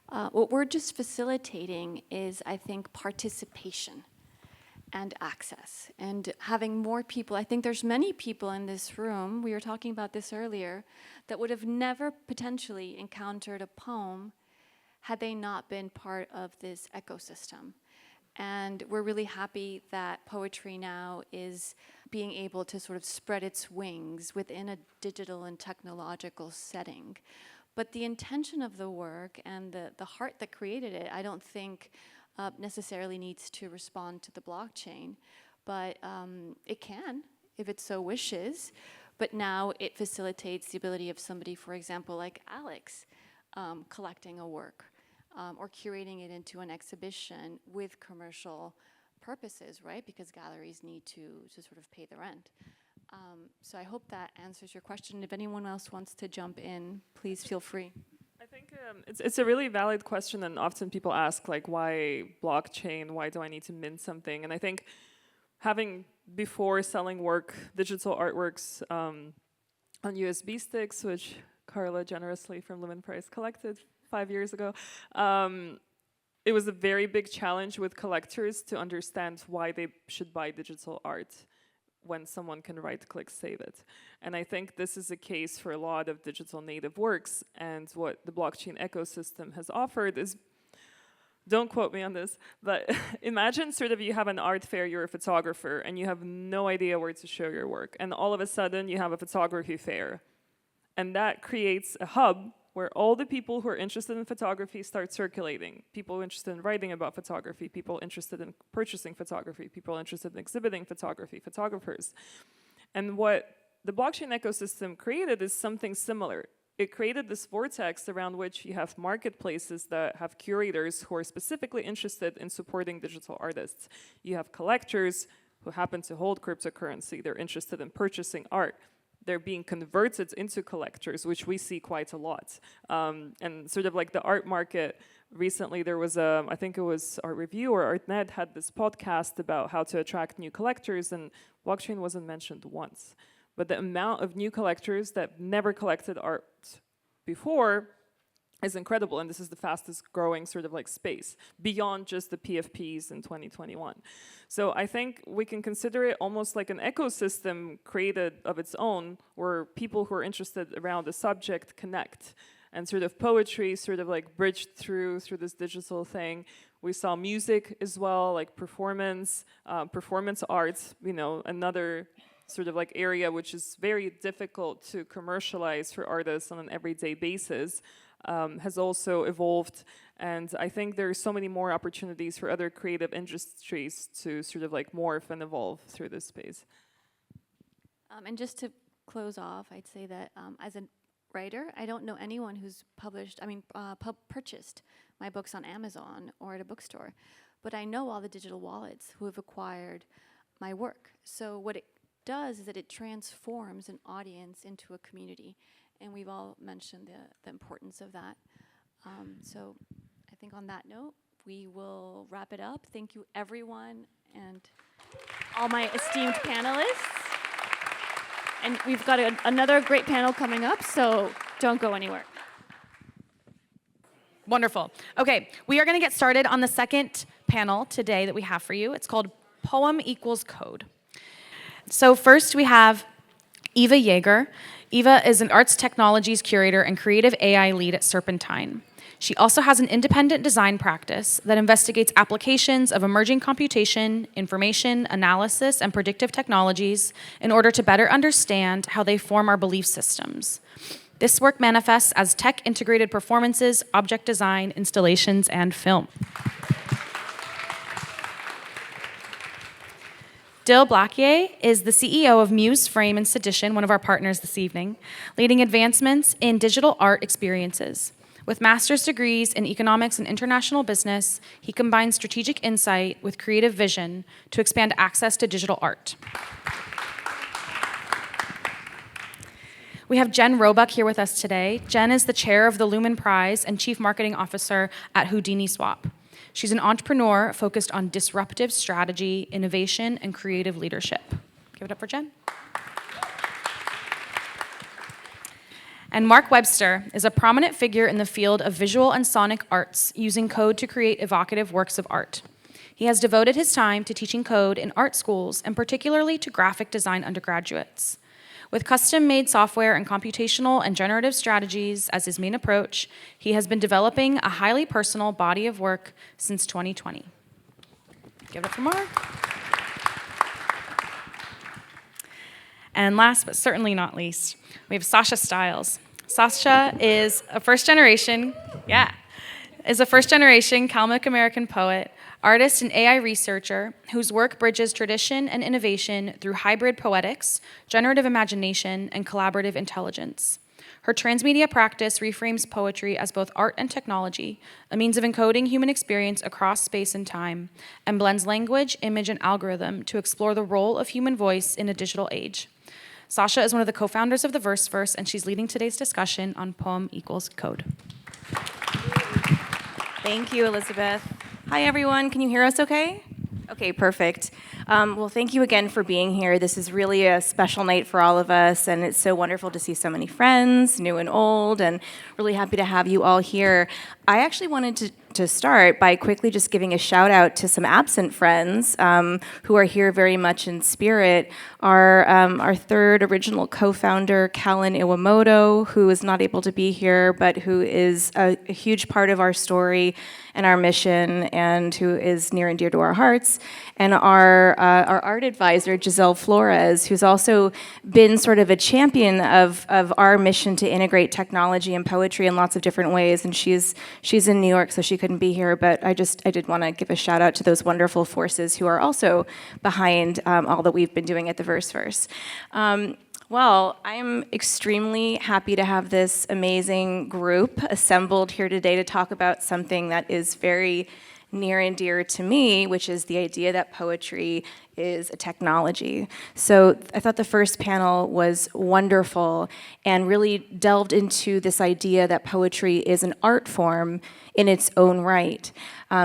What we're just facilitating is, I think, participation and access, and having more people. I think there's many people in this room, we were talking about this earlier, that would have never potentially encountered a poem had they not been part of this ecosystem. And we're really happy that poetry now is being able to sort of spread its wings within a digital and technological setting. But the intention of the work and the heart that created it, I don't think necessarily needs to respond to the blockchain. But it can, if it so wishes. But now it facilitates the ability of somebody, for example, like Alex, collecting a work. Or curating it into an exhibition with commercial purposes, right? Because galleries need to sort of pay the rent. So I hope that answers your question. If anyone else wants to jump in, please feel free. I think it's a really valid question, and often people ask, like, why blockchain? Why do I need to mint something? And I think having, before selling work, digital artworks on USB sticks, which Carla generously from Lemon Price collected 5 years ago, it was a very big challenge with collectors to understand why they should buy digital art when someone can right-click save it. And I think this is a case for a lot of digital native works, and what the blockchain ecosystem has offered is, don't quote me on this, but imagine sort of you have an art fair, you're a photographer, and you have no idea where to show your work, and all of a sudden you have a photography fair. And that creates a hub where all the people who are interested in photography start circulating. People interested in writing about photography, people interested in purchasing photography, people interested in exhibiting photography, photographers. And what the blockchain ecosystem created is something similar. It created this vortex around which you have marketplaces that have curators who are specifically interested in supporting digital artists. You have collectors who happen to hold cryptocurrency. They're interested in purchasing art. They're being converted into collectors, which we see quite a lot. And sort of like the art market, recently there was I think it was Art Review or ArtNet had this podcast about how to attract new collectors, and blockchain wasn't mentioned once. But the amount of new collectors that never collected art before is incredible, and this is the fastest growing sort of like space, beyond just the PFPs in 2021. So I think we can consider it almost like an ecosystem created of its own, where people who are interested around the subject connect, and sort of poetry sort of like bridged through this digital thing. We saw music as well, like performance arts, you know, another sort of like area which is very difficult to commercialize for artists on an everyday basis. Has also evolved, and I think there are so many more opportunities for other creative industries to sort of like morph and evolve through this space. And just to close off, I'd say that as a writer, I don't know anyone who's purchased my books on Amazon or at a bookstore, but I know all the digital wallets who have acquired my work. So what it does is that it transforms an audience into a community. And we've all mentioned the importance of that. So I think on that note, we will wrap it up. Thank you, everyone, and all my esteemed panelists. And we've got another great panel coming up, so don't go anywhere. Wonderful. Okay, we are going to get started on the second panel today that we have for you. It's called Poem Equals Code. So first we have Eva Yeager. Eva is an arts technologies curator and creative AI lead at Serpentine. She also has an independent design practice that investigates applications of emerging computation, information, analysis, and predictive technologies in order to better understand how they form our belief systems. This work manifests as tech-integrated performances, object design, installations, and film. Dill Blackier is the CEO of Muse Frame and Sedition, one of our partners this evening, leading advancements in digital art experiences. With master's degrees in economics and international business, he combines strategic insight with creative vision to expand access to digital art. We have Jen Roebuck here with us today. Jen is the chair of the Lumen Prize and chief marketing officer at Houdini Swap. She's an entrepreneur focused on disruptive strategy, innovation, and creative leadership. Give it up for Jen. And Mark Webster is a prominent figure in the field of visual and sonic arts, using code to create evocative works of art. He has devoted his time to teaching code in art schools, and particularly to graphic design undergraduates. With custom-made software and computational and generative strategies as his main approach, he has been developing a highly personal body of work since 2020. Give it up for Mark. And last but certainly not least, we have Sasha Stiles. Sasha is a first-generation Kalmyk American poet, artist and AI researcher whose work bridges tradition and innovation through hybrid poetics, generative imagination, and collaborative intelligence. Her transmedia practice reframes poetry as both art and technology, a means of encoding human experience across space and time, and blends language, image, and algorithm to explore the role of human voice in a digital age. Sasha is one of the co-founders of theVERSEverse, and she's leading today's discussion on poem equals code. Thank you, Elisabeth. Hi, everyone. Can you hear us okay? Okay, perfect. Well, thank you again for being here. This is really a special night for all of us, and it's so wonderful to see so many friends, new and old, and really happy to have you all here. I actually wanted to start by quickly just giving a shout out to some absent friends who are here very much in spirit. Our third original co-founder, Callan Iwamoto, who is not able to be here, but who is a huge part of our story and our mission, and who is near and dear to our hearts. And our art advisor, Giselle Flores, who's also been sort of a champion of our mission to integrate technology and poetry in lots of different ways. And she's in New York, so she couldn't be here, but I did want to give a shout out to those wonderful forces who are also behind all that we've been doing at theVERSEverse. Well, I'm extremely happy to have this amazing group assembled here today to talk about something that is very near and dear to me, which is the idea that poetry is a technology. So I thought the first panel was wonderful and really delved into this idea that poetry is an art form in its own right,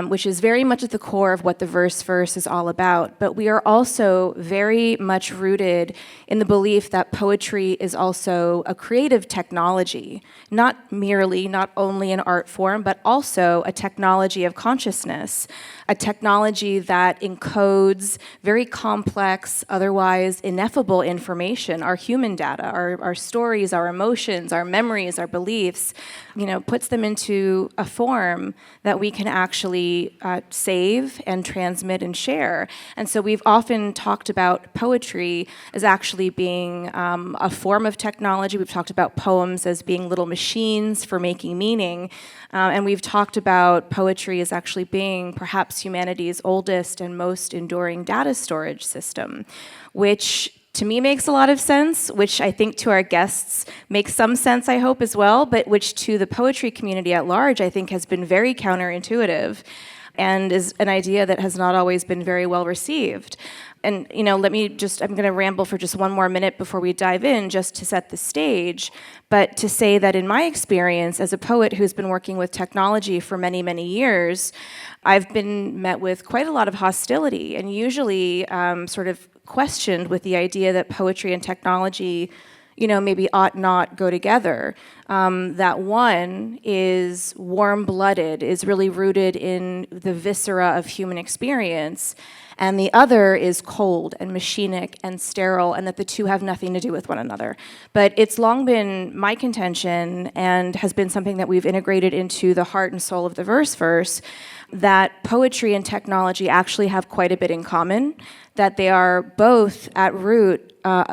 which is very much at the core of what theVERSEverse is all about. But we are also very much rooted in the belief that poetry is also a creative technology, not only an art form, but also a technology of consciousness, a technology that encodes very complex, otherwise ineffable information, our human data, our stories, our emotions, our memories, our beliefs, puts them into a form that we can actually save and transmit and share. And so we've often talked about poetry as actually being a form of technology. We've talked about poems as being little machines for making meaning. And we've talked about poetry as actually being perhaps humanity's oldest and most enduring data storage system, which to me makes a lot of sense, which I think to our guests makes some sense, I hope, as well, but which to the poetry community at large, I think has been very counterintuitive and is an idea that has not always been very well received. And I'm going to ramble for just one more minute before we dive in, just to set the stage, but to say that in my experience as a poet who's been working with technology for many, many years, I've been met with quite a lot of hostility, and usually sort of questioned with the idea that poetry and technology maybe ought not go together. That one is warm-blooded, is really rooted in the viscera of human experience, and the other is cold and machinic and sterile, and that the two have nothing to do with one another. But it's long been my contention, and has been something that we've integrated into the heart and soul of theVERSEverse, that poetry and technology actually have quite a bit in common, that they are both at root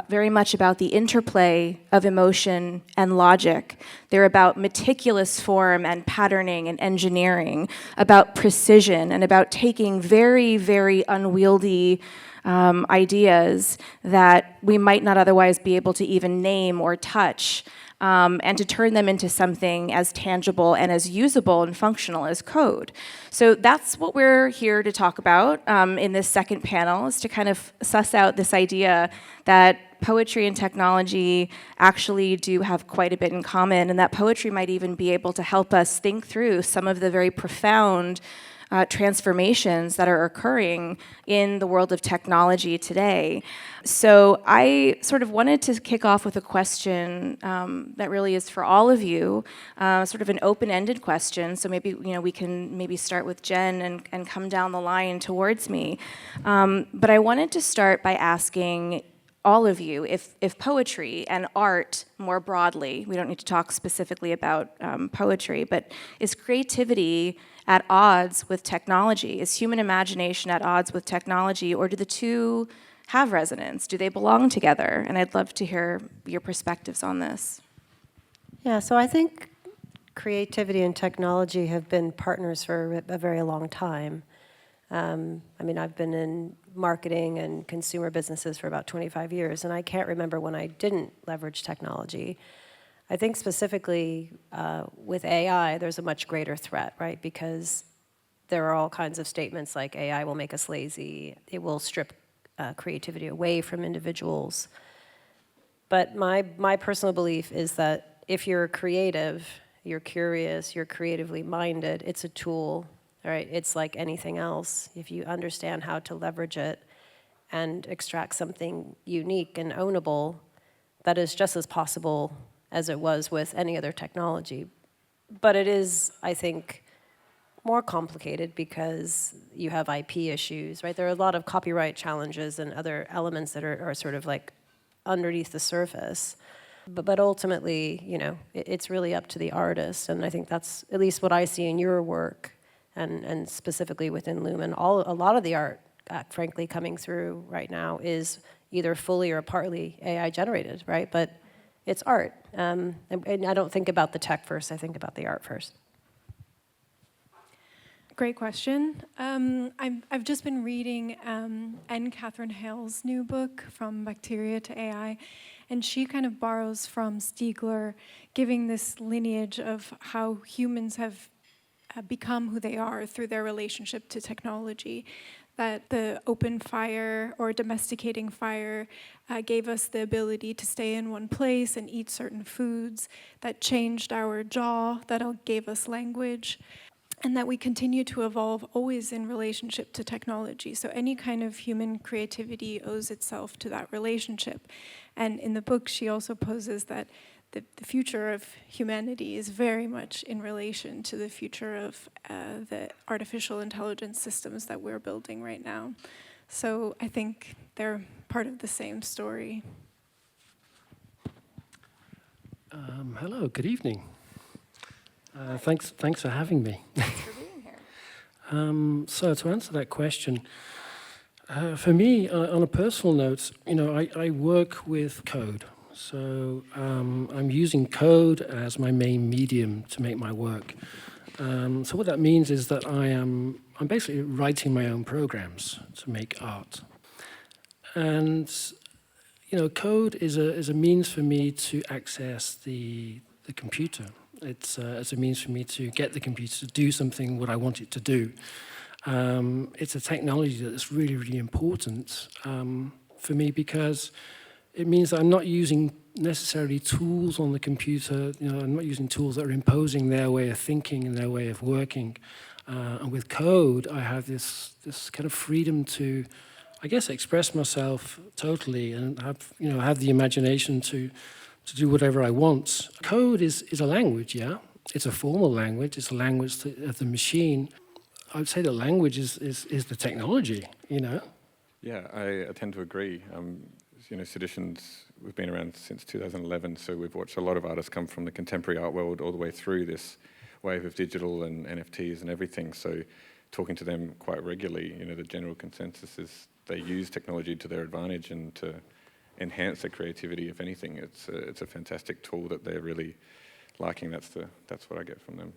very much about the interplay of emotion and logic, They're about meticulous form and patterning and engineering, about precision, and about taking very, very unwieldy ideas that we might not otherwise be able to even name or touch, and to turn them into something as tangible and as usable and functional as code. So that's what we're here to talk about in this second panel, is to kind of suss out this idea that poetry and technology actually do have quite a bit in common, and that poetry might even be able to help us think through some of the very profound transformations that are occurring in the world of technology today. So I sort of wanted to kick off with a question that really is for all of you, sort of an open-ended question. So maybe we can maybe start with Jen and come down the line towards me. But I wanted to start by asking all of you if poetry and art more broadly, we don't need to talk specifically about poetry, but is creativity at odds with technology? Is human imagination at odds with technology, or do the two have resonance? Do they belong together? And I'd love to hear your perspectives on this. Yeah, so I think creativity and technology have been partners for a very long time. I mean, I've been in marketing and consumer businesses for about 25 years, and I can't remember when I didn't leverage technology. I think specifically with AI, there's a much greater threat, right? Because there are all kinds of statements like AI will make us lazy, it will strip creativity away from individuals. But my personal belief is that if you're creative, you're curious, you're creatively minded, it's a tool, right? It's like anything else. If you understand how to leverage it and extract something unique and ownable, that is just as possible as it was with any other technology. But it is, I think, more complicated because you have IP issues, right? There are a lot of copyright challenges and other elements that are sort of like underneath the surface. But ultimately, it's really up to the artist, and I think that's at least what I see in your work, and specifically within Lumen. A lot of the art, frankly, coming through right now is either fully or partly AI generated, right? But it's art. And I don't think about the tech first, I think about the art first. Great question. I've just been reading N. Catherine Hale's new book, From Bacteria to AI, and she kind of borrows from Stiegler, giving this lineage of how humans have become who they are through their relationship to technology. That the open fire or domesticating fire gave us the ability to stay in one place and eat certain foods, that changed our jaw, that gave us language, and that we continue to evolve always in relationship to technology. So any kind of human creativity owes itself to that relationship. And in the book, she also poses that the future of humanity is very much in relation to the future of the artificial intelligence systems that we're building right now. So I think they're part of the same story. Hello, good evening. Thanks for having me. Thanks for being here. So to answer that question, for me, on a personal note, I work with code. So I'm using code as my main medium to make my work. So what that means is that I'm basically writing my own programs to make art. And code is a means for me to access the computer. It's a means for me to get the computer to do something what I want it to do. It's a technology that's really, really important for me because it means that I'm not using necessarily tools on the computer. I'm not using tools that are imposing their way of thinking and their way of working. And with code, I have this kind of freedom to, I guess, express myself totally and have the imagination to do whatever I want. Code is a language, yeah. It's a formal language. It's a language of the machine. I would say that language is the technology, Yeah, I tend to agree. Seditions, we've been around since 2011, so we've watched a lot of artists come from the contemporary art world all the way through this wave of digital and NFTs and everything. So talking to them quite regularly, the general consensus is they use technology to their advantage and to enhance their creativity. If anything, it's a fantastic tool that they're really liking, that's what I get from them.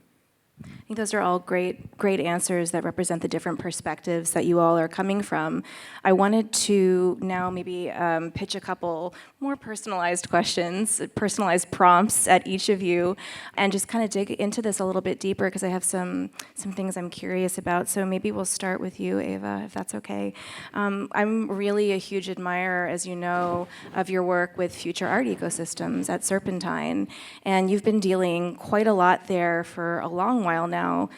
I think those are all great answers that represent the different perspectives that you all are coming from. I wanted to now maybe pitch a couple more personalized questions, personalized prompts at each of you, and just kind of dig into this a little bit deeper because I have some things I'm curious about. So maybe we'll start with you, Ava, if that's okay. I'm really a huge admirer, as you know, of your work with future art ecosystems at Serpentine, and you've been dealing quite a lot there for a long while now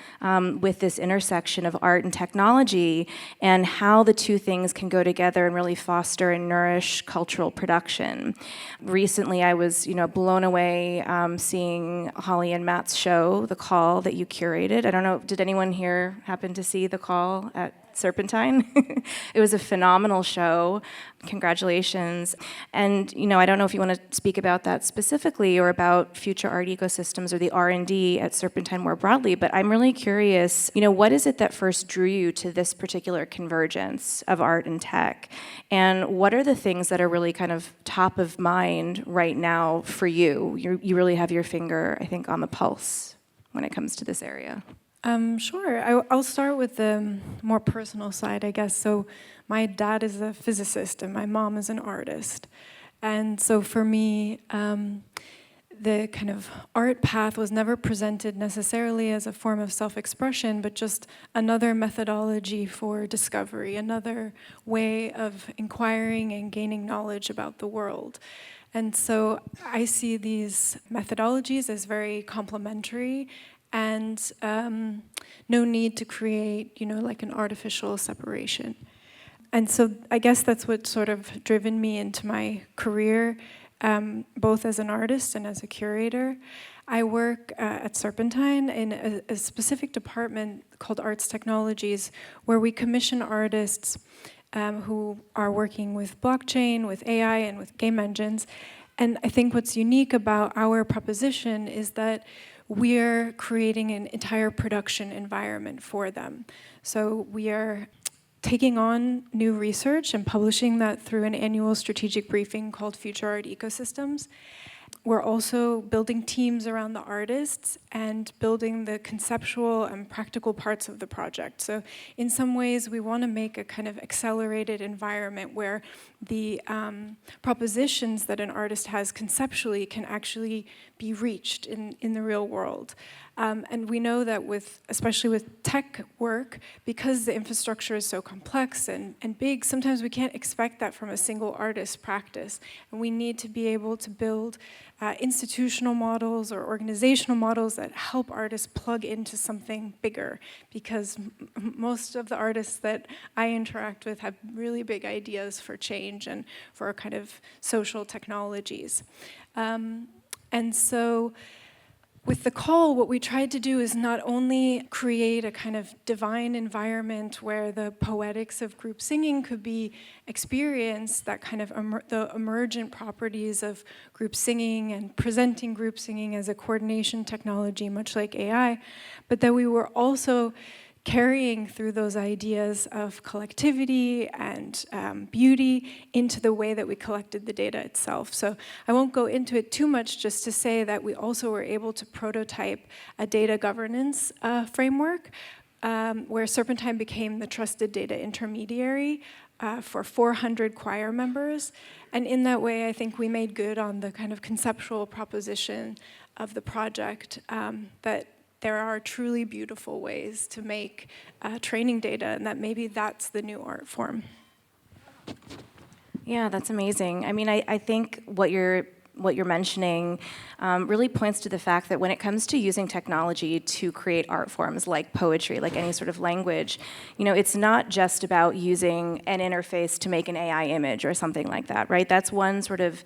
with this intersection of art and technology and how the two things can go together and really foster and nourish cultural production. Recently, I was blown away seeing Holly and Matt's show, The Call, that you curated. I don't know, did anyone here happen to see The Call at Serpentine? It was a phenomenal show. Congratulations. And I don't know if you want to speak about that specifically or about future art ecosystems or the R&D at Serpentine more broadly, but I'm really curious, what is it that first drew you to this particular convergence of art and tech? And what are the things that are really kind of top of mind right now for you? You really have your finger, I think, on the pulse when it comes to this area. Sure. I'll start with the more personal side, I guess. So my dad is a physicist and my mom is an artist. And so for me, the kind of art path was never presented necessarily as a form of self-expression, but just another methodology for discovery, another way of inquiring and gaining knowledge about the world. And so I see these methodologies as very complementary and no need to create, like an artificial separation. And so I guess that's what sort of driven me into my career, both as an artist and as a curator. I work at Serpentine in a specific department called Arts Technologies, where we commission artists who are working with blockchain, with AI, and with game engines. And I think what's unique about our proposition is that we're creating an entire production environment for them. So we are taking on new research and publishing that through an annual strategic briefing called Future Art Ecosystems. We're also building teams around the artists and building the conceptual and practical parts of the project. So in some ways, we want to make a kind of accelerated environment where the propositions that an artist has conceptually can actually be reached in the real world. And we know that especially with tech work, because the infrastructure is so complex and big, sometimes we can't expect that from a single artist practice. And we need to be able to build institutional models or organizational models that help artists plug into something bigger, because most of the artists that I interact with have really big ideas for change and for kind of social technologies. And so with The Call, what we tried to do is not only create a kind of divine environment where the poetics of group singing could be experienced, that kind of the emergent properties of group singing and presenting group singing as a coordination technology, much like AI, but that we were also carrying through those ideas of collectivity and beauty into the way that we collected the data itself. So I won't go into it too much, just to say that we also were able to prototype a data governance framework where Serpentine became the trusted data intermediary for 400 choir members. And in that way, I think we made good on the kind of conceptual proposition of the project that there are truly beautiful ways to make training data, and that maybe that's the new art form. Yeah, that's amazing. I mean, I think what you're mentioning really points to the fact that when it comes to using technology to create art forms like poetry, like any sort of language, it's not just about using an interface to make an AI image or something like that, right? That's one sort of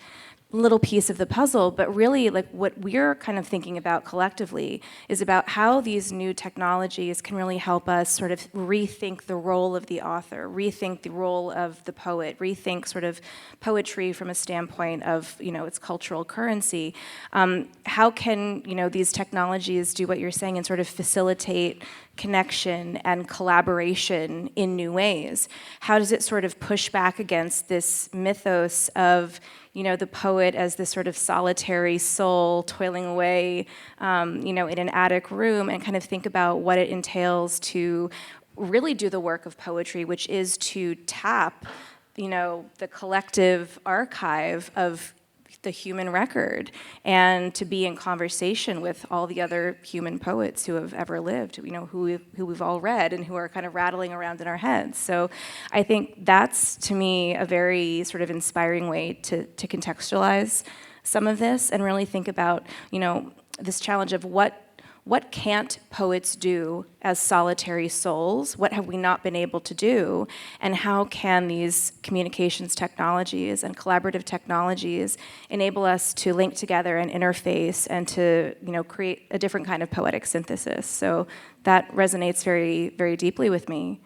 little piece of the puzzle, but really like what we're kind of thinking about collectively is about how these new technologies can really help us sort of rethink the role of the author, rethink the role of the poet, rethink sort of poetry from a standpoint of, its cultural currency. How can, these technologies do what you're saying and sort of facilitate connection and collaboration in new ways? How does it sort of push back against this mythos of, the poet as this sort of solitary soul toiling away, in an attic room, and kind of think about what it entails to really do the work of poetry, which is to tap, the collective archive of the human record, and to be in conversation with all the other human poets who have ever lived, who we've all read and who are kind of rattling around in our heads. So I think that's, to me, a very sort of inspiring way to contextualize some of this and really think about, this challenge of what can't poets do as solitary souls? What have we not been able to do? And how can these communications technologies and collaborative technologies enable us to link together and interface and to, create a different kind of poetic synthesis? So that resonates very, very deeply with me.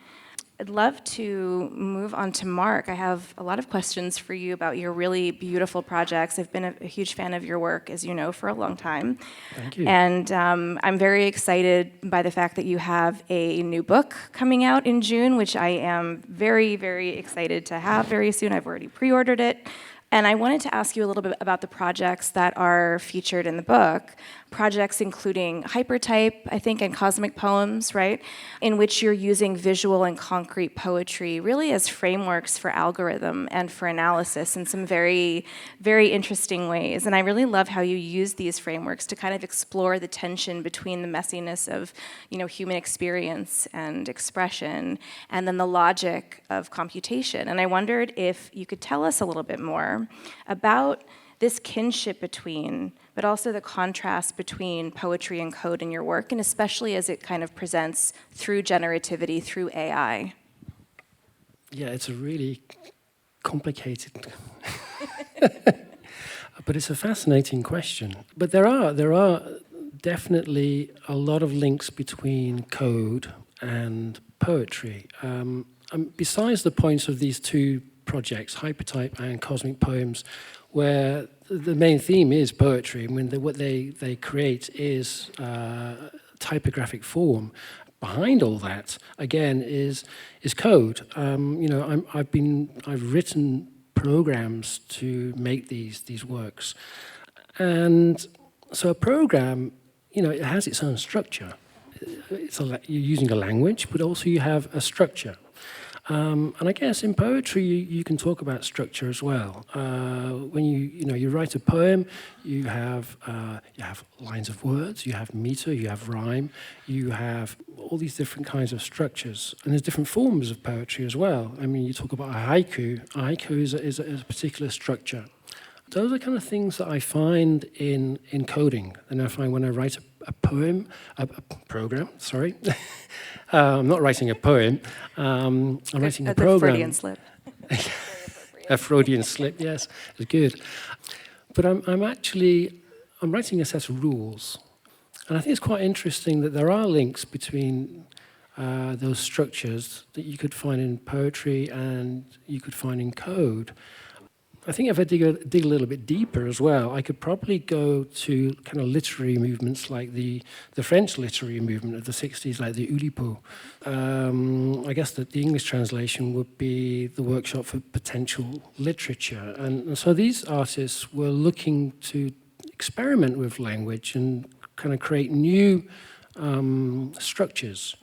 I'd love to move on to Mark. I have a lot of questions for you about your really beautiful projects. I've been a huge fan of your work, as you know, for a long time. Thank you. And I'm very excited by the fact that you have a new book coming out in June, which I am very, very excited to have very soon. I've already pre-ordered it. And I wanted to ask you a little bit about the projects that are featured in the book. Projects including Hypertype, I think, and Cosmic Poems, right? In which you're using visual and concrete poetry really as frameworks for algorithm and for analysis in some very, very interesting ways. And I really love how you use these frameworks to kind of explore the tension between the messiness of, human experience and expression, and then the logic of computation. And I wondered if you could tell us a little bit more about this kinship between, but also the contrast between poetry and code in your work, and especially as it kind of presents through generativity, through AI. Yeah, it's a really complicated, but it's a fascinating question. But there are definitely a lot of links between code and poetry. Besides the points of these two projects, Hypertype and Cosmic Poems, where the main theme is poetry. I mean, what they create is typographic form. Behind all that, again, is code. I've written programs to make these works, and so a program, it has its own structure. You're using a language, but also you have a structure. And I guess in poetry you can talk about structure as well. When you write a poem, you have lines of words, you have meter, you have rhyme, you have all these different kinds of structures, and there's different forms of poetry as well. I mean, you talk about a haiku. A haiku is a particular structure. Those are kind of things that I find in coding, and I find when I write a program. Sorry, I'm not writing a poem. I'm writing a program. A Freudian slip. A Freudian slip, yes, it's good. But I'm writing a set of rules, and I think it's quite interesting that there are links between those structures that you could find in poetry and you could find in code. I think if I dig a little bit deeper as well, I could probably go to kind of literary movements like the French literary movement of the 60s, like the Oulipo. I guess that the English translation would be the Workshop for Potential Literature. And so these artists were looking to experiment with language and kind of create new structures.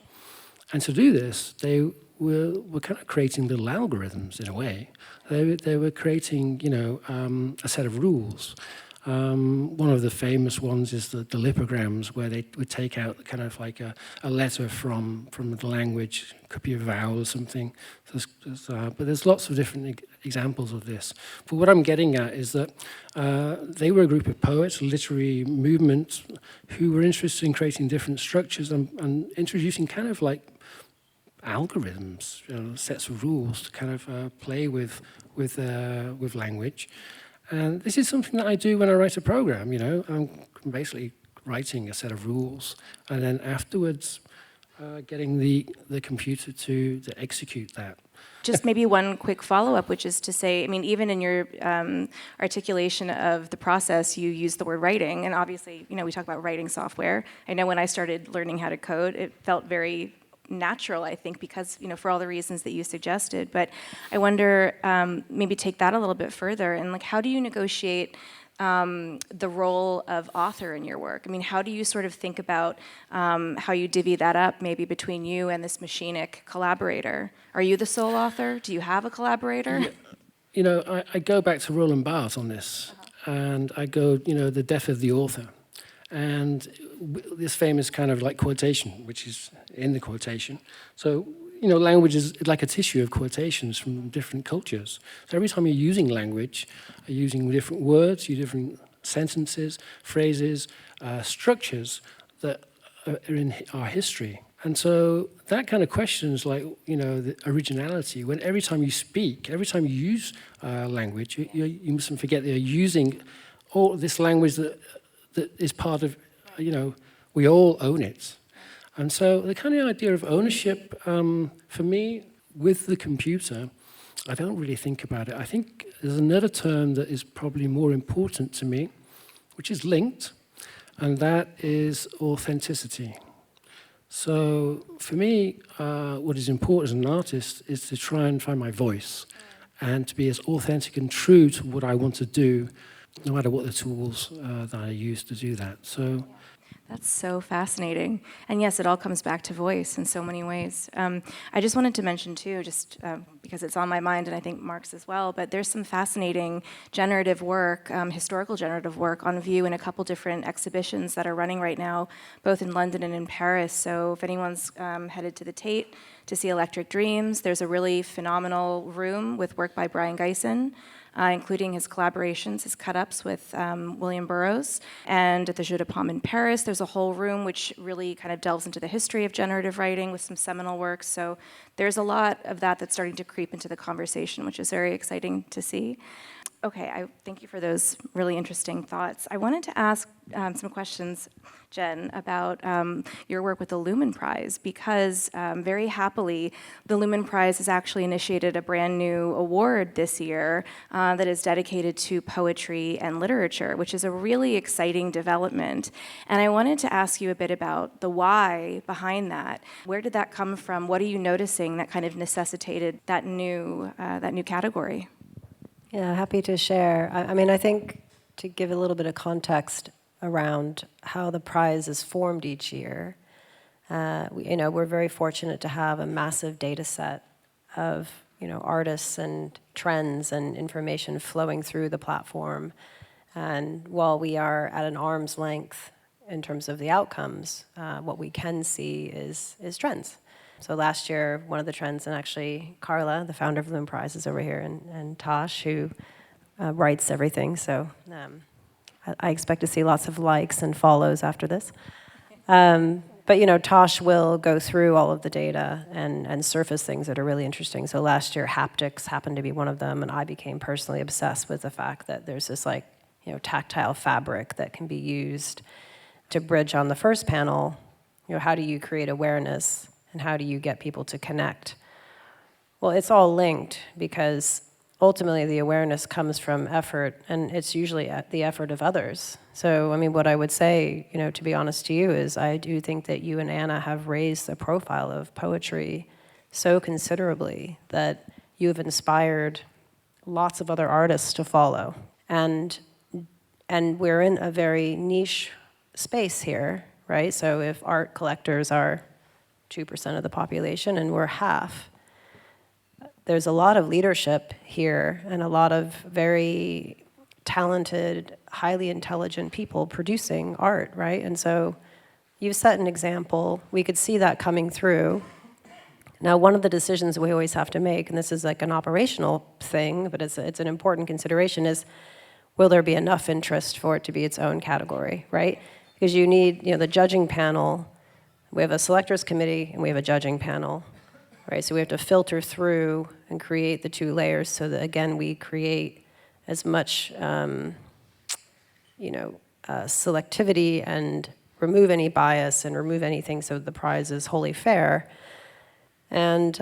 And to do this, they were kind of creating little algorithms in a way. They were creating, a set of rules. One of the famous ones is the lipograms, where they would take out kind of like a letter from the language, could be a vowel or something. But there's lots of different examples of this. But what I'm getting at is that they were a group of poets, a literary movement, who were interested in creating different structures and introducing kind of like algorithms, sets of rules to kind of play with language. And this is something that I do when I write a program. I'm basically writing a set of rules, and then afterwards getting the computer to execute that. Just maybe one quick follow-up, which is to say, I mean, even in your articulation of the process, you use the word writing, and obviously, we talk about writing software. I know when I started learning how to code, it felt very natural, I think, because, for all the reasons that you suggested. But I wonder, maybe take that a little bit further, and like, how do you negotiate the role of author in your work? I mean, how do you sort of think about how you divvy that up maybe between you and this machinic collaborator? Are you the sole author? Do you have a collaborator? I go back to Roland Barthes on this, and I go, the death of the author. And this famous kind of like quotation, which is in the quotation. So, language is like a tissue of quotations from different cultures. So every time you're using language, you're using different words, you're different sentences, phrases, structures that are in our history. And so that kind of questions like, the originality, when every time you speak, every time you use language, you mustn't forget that you're using all this language that is part of, we all own it. And so the kind of idea of ownership, for me, with the computer, I don't really think about it. I think there's another term that is probably more important to me, which is linked, and that is authenticity. So for me, what is important as an artist is to try and find my voice and to be as authentic and true to what I want to do, no matter what the tools that I use to do that. So that's so fascinating. And yes, it all comes back to voice in so many ways. I just wanted to mention too, just because it's on my mind, and I think Mark's as well, but there's some fascinating generative work, historical generative work on view in a couple different exhibitions that are running right now, both in London and in Paris. So if anyone's headed to the Tate to see Electric Dreams, there's a really phenomenal room with work by Brian Geisen, including his collaborations, his cut-ups with William Burroughs. And at the Jeu de Paume in Paris, there's a whole room which really kind of delves into the history of generative writing with some seminal works. So there's a lot of that that's starting to creep into the conversation, which is very exciting to see. Okay, I thank you for those really interesting thoughts. I wanted to ask some questions, Jen, about your work with the Lumen Prize, because very happily, the Lumen Prize has actually initiated a brand new award this year that is dedicated to poetry and literature, which is a really exciting development. And I wanted to ask you a bit about the why behind that. Where did that come from? What are you noticing that kind of necessitated that new category? Yeah, happy to share. I mean, I think to give a little bit of context around how the prize is formed each year, we're very fortunate to have a massive data set of artists and trends and information flowing through the platform. And while we are at an arm's length in terms of the outcomes, what we can see is trends. So last year, one of the trends, and actually Carla, the founder of the Lumen Prize, is over here, and Tosh, who writes everything. So I expect to see lots of likes and follows after this. But Tosh will go through all of the data and surface things that are really interesting. So last year, haptics happened to be one of them, and I became personally obsessed with the fact that there's this tactile fabric that can be used to bridge on the first panel. How do you create awareness? And how do you get people to connect? Well, it's all linked because ultimately the awareness comes from effort, and it's usually at the effort of others. So, I mean, what I would say, to be honest to you, is I do think that you and Ana have raised the profile of poetry so considerably that you have inspired lots of other artists to follow. And we're in a very niche space here, right? So if art collectors are 2% of the population, and we're half. There's a lot of leadership here and a lot of very talented, highly intelligent people producing art, right? And so you've set an example. We could see that coming through. Now, one of the decisions we always have to make, and this is like an operational thing, but it's an important consideration, is will there be enough interest for it to be its own category, right? Because you need, the judging panel. We have a selectors committee and we have a judging panel, right? So we have to filter through and create the two layers so that, again, we create as much, selectivity and remove any bias and remove anything so the prize is wholly fair. And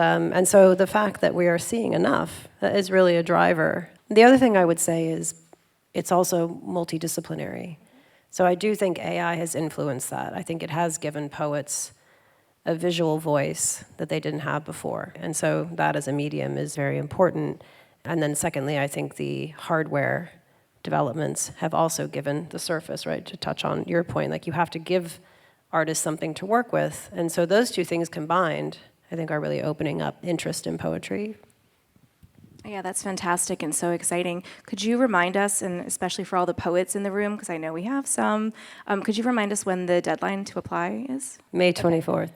so the fact that we are seeing enough, that is really a driver. The other thing I would say is it's also multidisciplinary. So I do think AI has influenced that. I think it has given poets a visual voice that they didn't have before. And so that as a medium is very important. And then secondly, I think the hardware developments have also given the surface, right, to touch on your point, like you have to give artists something to work with. And so those two things combined, I think, are really opening up interest in poetry. Yeah, that's fantastic and so exciting. Could you remind us, and especially for all the poets in the room, because I know we have some, could you remind us when the deadline to apply is? May 24th.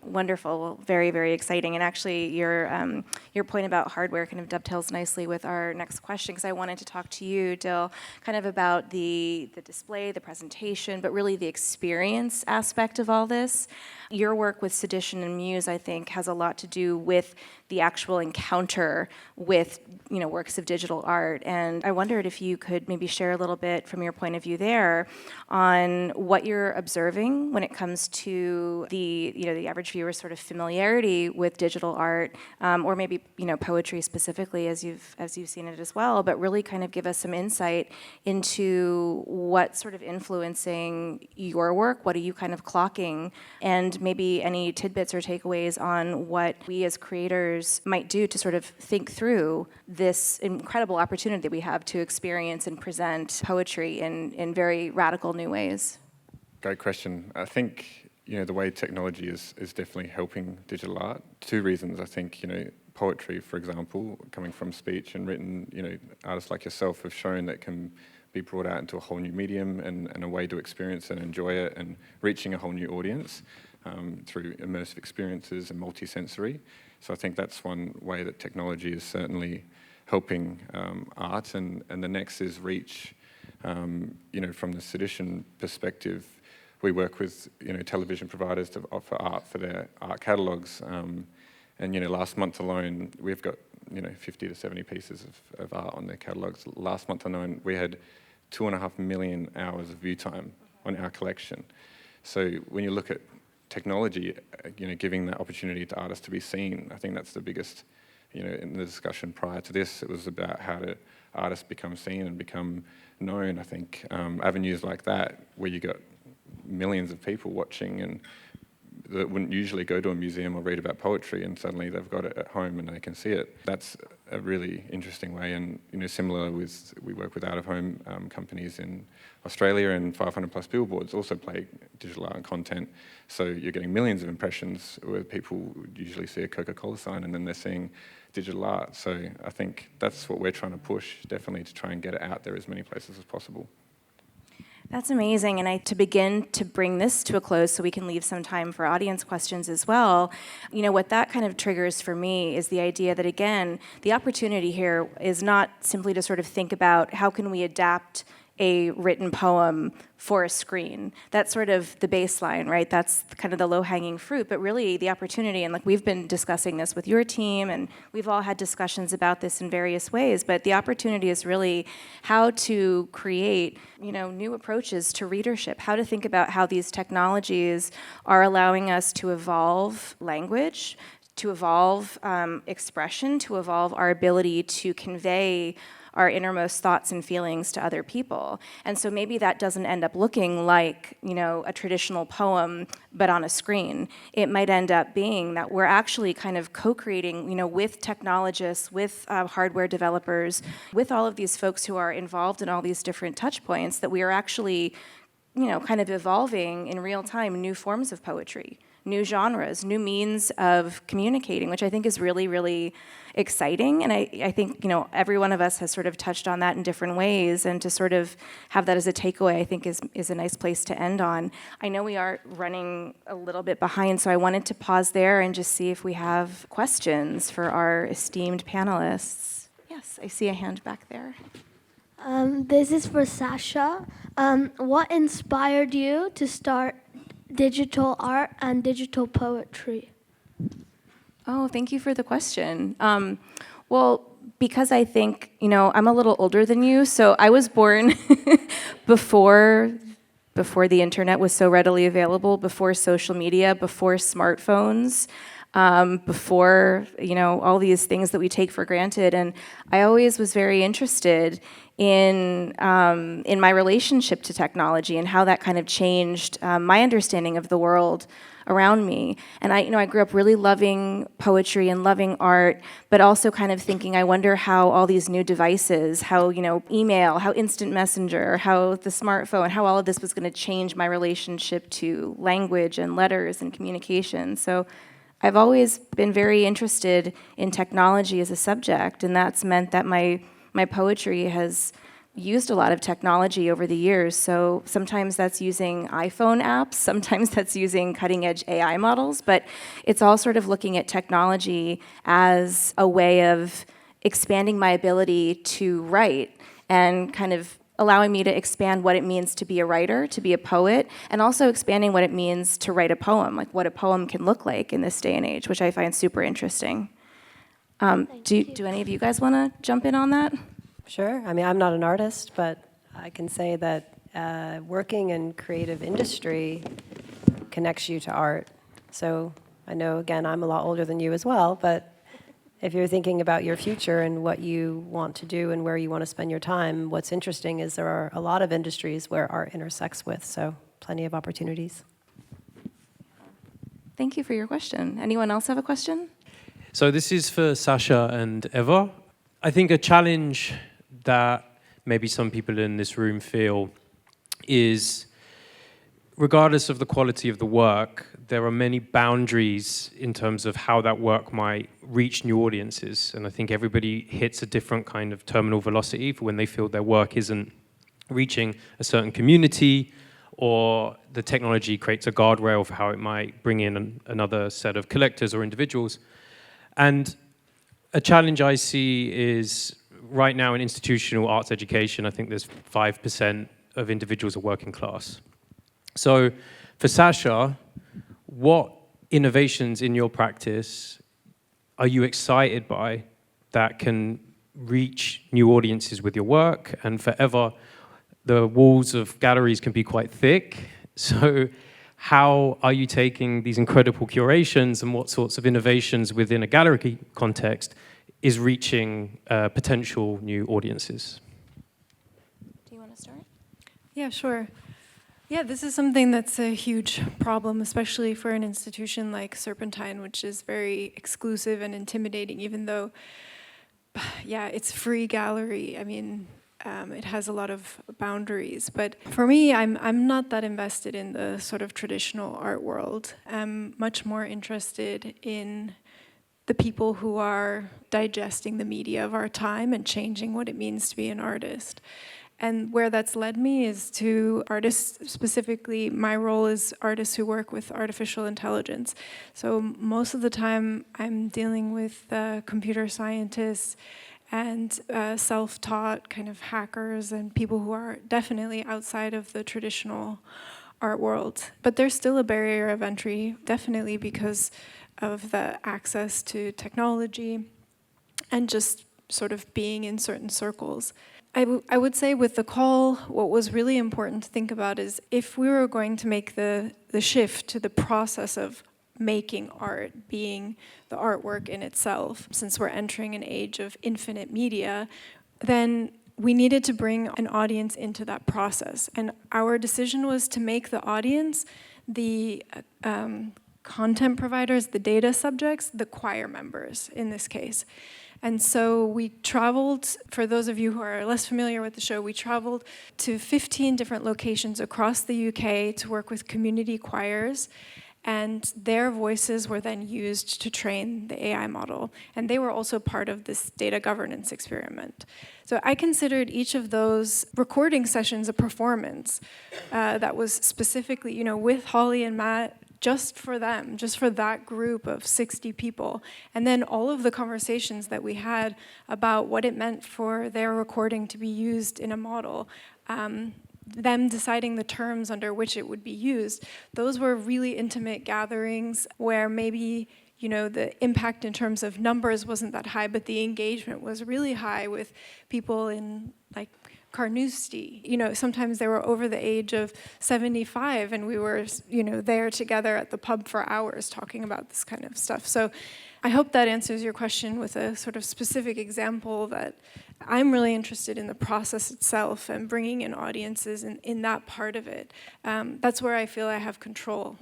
Wonderful. Well, very, very exciting. And actually, your point about hardware kind of dovetails nicely with our next question, because I wanted to talk to you, Dill, kind of about the display, the presentation, but really the experience aspect of all this. Your work with Sedition and Muse, I think, has a lot to do with the actual encounter with, works of digital art. And I wondered if you could maybe share a little bit from your point of view there on what you're observing when it comes to the average viewer's sort of familiarity with digital art, or maybe poetry specifically, as you've seen it as well. But really kind of give us some insight into what's sort of influencing your work. What are you kind of clocking, and maybe any tidbits or takeaways on what we as creators might do to sort of think through this incredible opportunity that we have to experience and present poetry in very radical new ways. Great question. I think the way technology is definitely helping digital art. Two reasons, I think. Poetry, for example, coming from speech and written, artists like yourself have shown that can be brought out into a whole new medium and a way to experience and enjoy it, and reaching a whole new audience through immersive experiences and multisensory. So I think that's one way that technology is certainly helping art. And the next is reach. From the Sedition perspective, we work with television providers to offer art for their art catalogues. And last month alone, we've got 50 to 70 pieces of art on their catalogues. Last month alone, we had 2.5 million hours of view time on our collection. So when you look at technology, giving that opportunity to artists to be seen, I think that's the biggest. In the discussion prior to this, it was about how do artists become seen and become known. I think avenues like that, where you got millions of people watching and that wouldn't usually go to a museum or read about poetry, and suddenly they've got it at home and they can see it. That's a really interesting way. And similar with, we work with out-of-home companies in Australia, and 500 plus billboards also play digital art and content. So you're getting millions of impressions where people would usually see a Coca-Cola sign and then they're seeing digital art. So I think that's what we're trying to push, definitely, to try and get it out there as many places as possible. That's amazing. And to begin to bring this to a close so we can leave some time for audience questions as well, what that kind of triggers for me is the idea that, again, the opportunity here is not simply to sort of think about how can we adapt a written poem for a screen. That's sort of the baseline, right? That's kind of the low-hanging fruit, but really the opportunity, and we've been discussing this with your team, and we've all had discussions about this in various ways, but the opportunity is really how to create, new approaches to readership, how to think about how these technologies are allowing us to evolve language, to evolve expression, to evolve our ability to convey our innermost thoughts and feelings to other people. And so maybe that doesn't end up looking like, a traditional poem, but on a screen. It might end up being that we're actually kind of co-creating, with technologists, with hardware developers, with all of these folks who are involved in all these different touch points, that we are actually, kind of evolving in real time new forms of poetry, new genres, new means of communicating, which I think is really, really exciting. And I think, every one of us has sort of touched on that in different ways, and to sort of have that as a takeaway, I think is a nice place to end on. I know we are running a little bit behind, so I wanted to pause there and just see if we have questions for our esteemed panelists. Yes, I see a hand back there. This is for Sasha. What inspired you to start digital art and digital poetry? Oh, thank you for the question. Well, because I think, I'm a little older than you, so I was born before the internet was so readily available, before social media, before smartphones, before, all these things that we take for granted. And I always was very interested in my relationship to technology and how that kind of changed my understanding of the world around me. And I grew up really loving poetry and loving art, but also kind of thinking, I wonder how all these new devices, how, email, how instant messenger, how the smartphone, how all of this was going to change my relationship to language and letters and communication. So I've always been very interested in technology as a subject, and that's meant that my poetry has used a lot of technology over the years. So sometimes that's using iPhone apps, sometimes that's using cutting-edge AI models, but it's all sort of looking at technology as a way of expanding my ability to write and kind of allowing me to expand what it means to be a writer, to be a poet, and also expanding what it means to write a poem, like what a poem can look like in this day and age, which I find super interesting. Do any of you guys want to jump in on that? Sure. I mean, I'm not an artist, but I can say that working in creative industry connects you to art. So I know, again, I'm a lot older than you as well, but if you're thinking about your future and what you want to do and where you want to spend your time, what's interesting is there are a lot of industries where art intersects with, so plenty of opportunities. Thank you for your question. Anyone else have a question? So this is for Sasha and Eva. I think a challenge that maybe some people in this room feel is, regardless of the quality of the work, there are many boundaries in terms of how that work might reach new audiences. And I think everybody hits a different kind of terminal velocity for when they feel their work isn't reaching a certain community, or the technology creates a guardrail for how it might bring in another set of collectors or individuals. And a challenge I see is, right now in institutional arts education, I think there's 5% of individuals are working class. So for Sasha, what innovations in your practice are you excited by that can reach new audiences with your work? And for Eva, the walls of galleries can be quite thick. So how are you taking these incredible curations, and what sorts of innovations within a gallery context is reaching potential new audiences? Do you want to start? Yeah, sure. Yeah, this is something that's a huge problem, especially for an institution like Serpentine, which is very exclusive and intimidating, even though, yeah, it's free gallery. I mean, it has a lot of boundaries. But for me, I'm not that invested in the sort of traditional art world. I'm much more interested in the people who are digesting the media of our time and changing what it means to be an artist. And where that's led me is to artists, specifically my role is artists who work with artificial intelligence. So most of the time I'm dealing with computer scientists and self-taught kind of hackers and people who are definitely outside of the traditional art world. But there's still a barrier of entry, definitely because of the access to technology and just sort of being in certain circles. I would say with the call, what was really important to think about is if we were going to make the shift to the process of making art, being the artwork in itself, since we're entering an age of infinite media, then we needed to bring an audience into that process. And our decision was to make the audience the content providers, the data subjects, the choir members in this case. And so we traveled, for those of you who are less familiar with the show, we traveled to 15 different locations across the UK to work with community choirs, and their voices were then used to train the AI model. And they were also part of this data governance experiment. So I considered each of those recording sessions a performance that was specifically, with Holly and Matt, just for them, just for that group of 60 people. And then all of the conversations that we had about what it meant for their recording to be used in a model, them deciding the terms under which it would be used, those were really intimate gatherings where maybe the impact in terms of numbers wasn't that high, but the engagement was really high with people in Carnoustie. Sometimes they were over the age of 75 and we were, there together at the pub for hours talking about this kind of stuff. So I hope that answers your question with a sort of specific example that I'm really interested in the process itself and bringing in audiences in that part of it. That's where I feel I have control.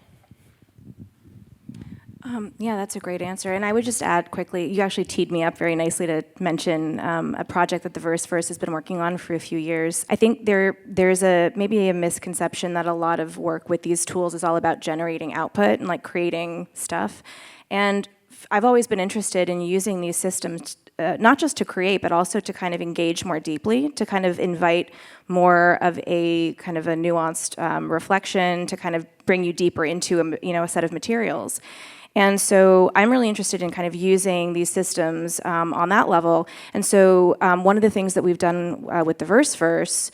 Yeah, that's a great answer. And I would just add quickly, you actually teed me up very nicely to mention a project that theVERSEverse has been working on for a few years. I think there's maybe a misconception that a lot of work with these tools is all about generating output and like creating stuff. And I've always been interested in using these systems not just to create, but also to kind of engage more deeply, to kind of invite more of a kind of a nuanced reflection, to kind of bring you deeper into a set of materials. And so I'm really interested in kind of using these systems on that level. And so one of the things that we've done with theVERSEverse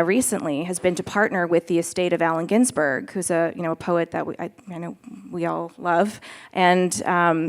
recently has been to partner with the estate of Allen Ginsberg, who's a poet that I know we all love, and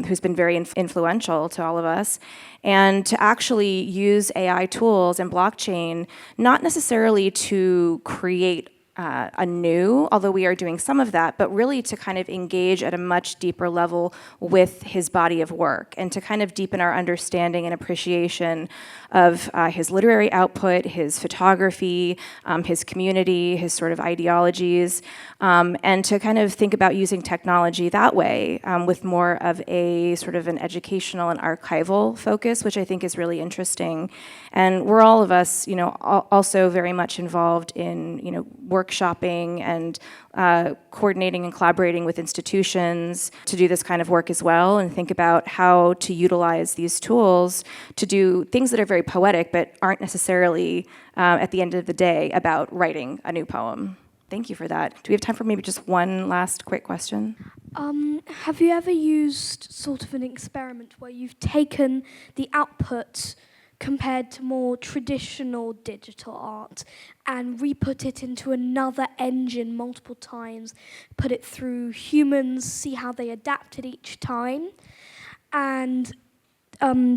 who's been very influential to all of us. And to actually use AI tools and blockchain, not necessarily to create anew, although we are doing some of that, but really to kind of engage at a much deeper level with his body of work and to kind of deepen our understanding and appreciation of his literary output, his photography, his community, his sort of ideologies, and to kind of think about using technology that way with more of a sort of an educational and archival focus, which I think is really interesting. And we're all of us, also very much involved in, workshopping and coordinating and collaborating with institutions to do this kind of work as well, and think about how to utilize these tools to do things that are very poetic but aren't necessarily, at the end of the day, about writing a new poem. Thank you for that. Do we have time for maybe just one last quick question? Have you ever used sort of an experiment where you've taken the output compared to more traditional digital art and re-put it into another engine multiple times, put it through humans, see how they adapted each time, and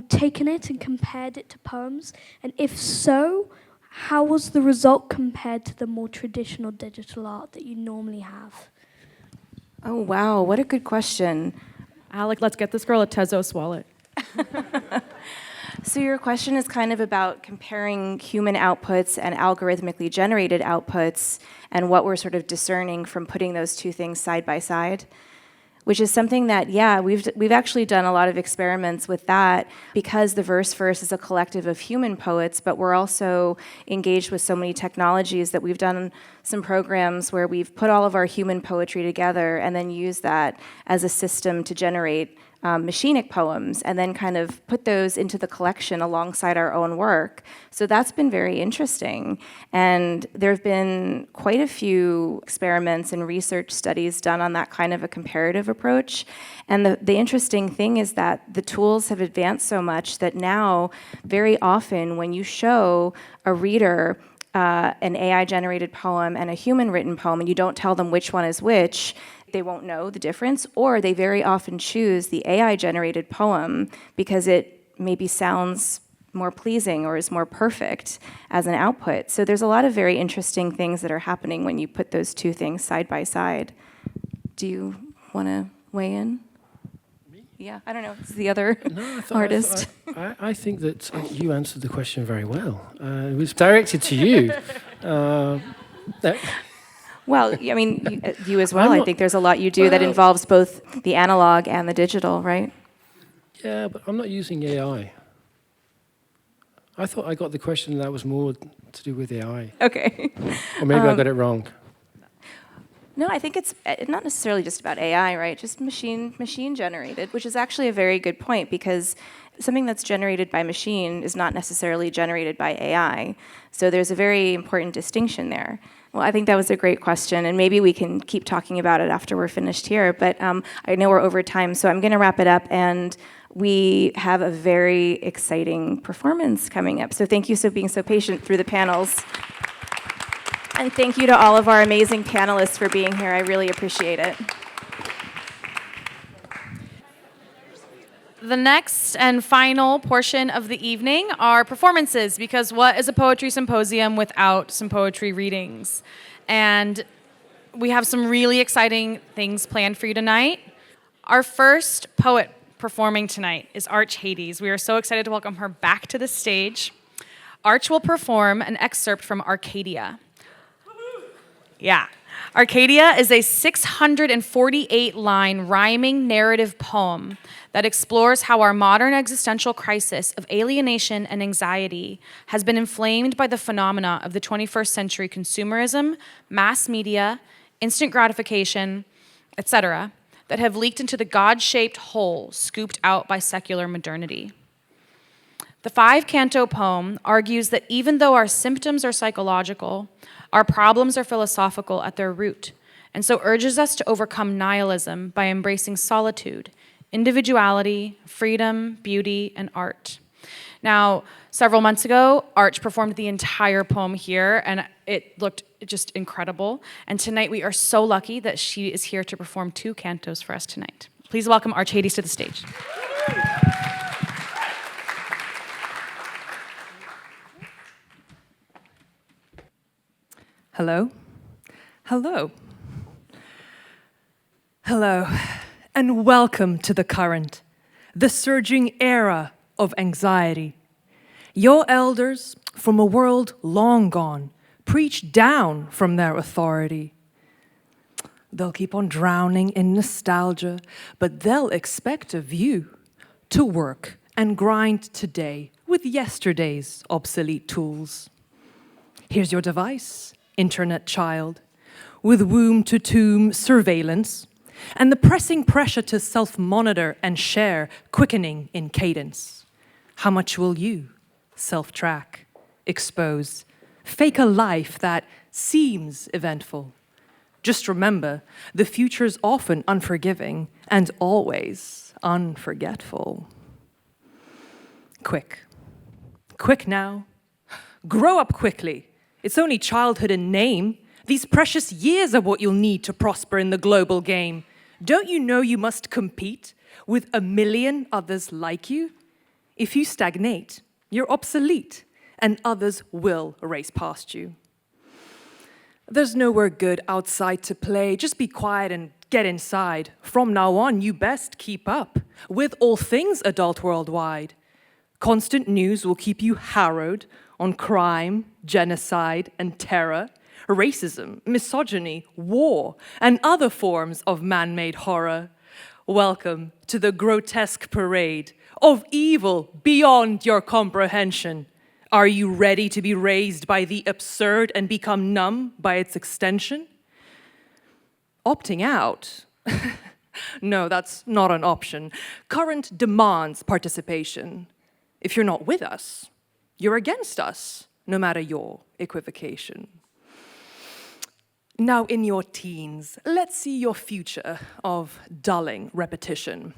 taken it and compared it to poems? And if so, how was the result compared to the more traditional digital art that you normally have? Oh, wow, what a good question. Alec, let's get this girl a Tezos wallet. So your question is kind of about comparing human outputs and algorithmically generated outputs and what we're sort of discerning from putting those two things side by side, which is something that, yeah, we've actually done a lot of experiments with that because theVERSEverse is a collective of human poets, but we're also engaged with so many technologies that we've done some programs where we've put all of our human poetry together and then used that as a system to generate machinic poems and then kind of put those into the collection alongside our own work. So that's been very interesting. And there have been quite a few experiments and research studies done on that kind of a comparative approach. And the interesting thing is that the tools have advanced so much that now, very often, when you show a reader an AI-generated poem and a human-written poem, and you don't tell them which one is which, they won't know the difference, or they very often choose the AI-generated poem because it maybe sounds more pleasing or is more perfect as an output. So there's a lot of very interesting things that are happening when you put those two things side by side. Do you want to weigh in? Me? Yeah, I don't know. It's the other artist. I think that you answered the question very well. It was directed to you. Well, I mean, you as well. I think there's a lot you do that involves both the analog and the digital, right? Yeah, but I'm not using AI. I thought I got the question that was more to do with AI. Okay. Or maybe I got it wrong. No, I think it's not necessarily just about AI, right? Just machine generated, which is actually a very good point because something that's generated by machine is not necessarily generated by AI. So there's a very important distinction there. Well, I think that was a great question, and maybe we can keep talking about it after we're finished here, but I know we're over time, so I'm going to wrap it up, and we have a very exciting performance coming up. So thank you for being so patient through the panels. And thank you to all of our amazing panelists for being here. I really appreciate it. The next and final portion of the evening are performances, because what is a poetry symposium without some poetry readings? And we have some really exciting things planned for you tonight. Our first poet performing tonight is Arch Hades. We are so excited to welcome her back to the stage. Arch will perform an excerpt from Arcadia. Yeah. Arcadia is a 648-line rhyming narrative poem that explores how our modern existential crisis of alienation and anxiety has been inflamed by the phenomena of the 21st century consumerism, mass media, instant gratification, etc., that have leaked into the God-shaped hole scooped out by secular modernity. The 5-canto poem argues that even though our symptoms are psychological, our problems are philosophical at their root, and so urges us to overcome nihilism by embracing solitude, individuality, freedom, beauty, and art. Now, several months ago, Arch performed the entire poem here, and it looked just incredible. And tonight we are so lucky that she is here to perform 2 cantos for us tonight. Please welcome Arch Hades to the stage. Hello? Hello. Hello, and welcome to the current, the surging era of anxiety. Your elders, from a world long gone, preach down from their authority. They'll keep on drowning in nostalgia, but they'll expect of you to work and grind today with yesterday's obsolete tools. Here's your device, internet child, with womb-to-tomb surveillance and the pressing pressure to self-monitor and share quickening in cadence. How much will you self-track, expose, fake a life that seems eventful? Just remember, the future's often unforgiving and always unforgetful. Quick. Quick now. Grow up quickly. It's only childhood in name. These precious years are what you'll need to prosper in the global game. Don't you know you must compete with 1 million others like you? If you stagnate, you're obsolete, and others will race past you. There's nowhere good outside to play. Just be quiet and get inside. From now on, you best keep up with all things adult worldwide. Constant news will keep you harrowed on crime, genocide, and terror, racism, misogyny, war, and other forms of man-made horror. Welcome to the grotesque parade of evil beyond your comprehension. Are you ready to be raised by the absurd and become numb by its extension? Opting out? No, that's not an option. Current demands participation. If you're not with us, you're against us, no matter your equivocation. Now in your teens, let's see your future of dulling repetition.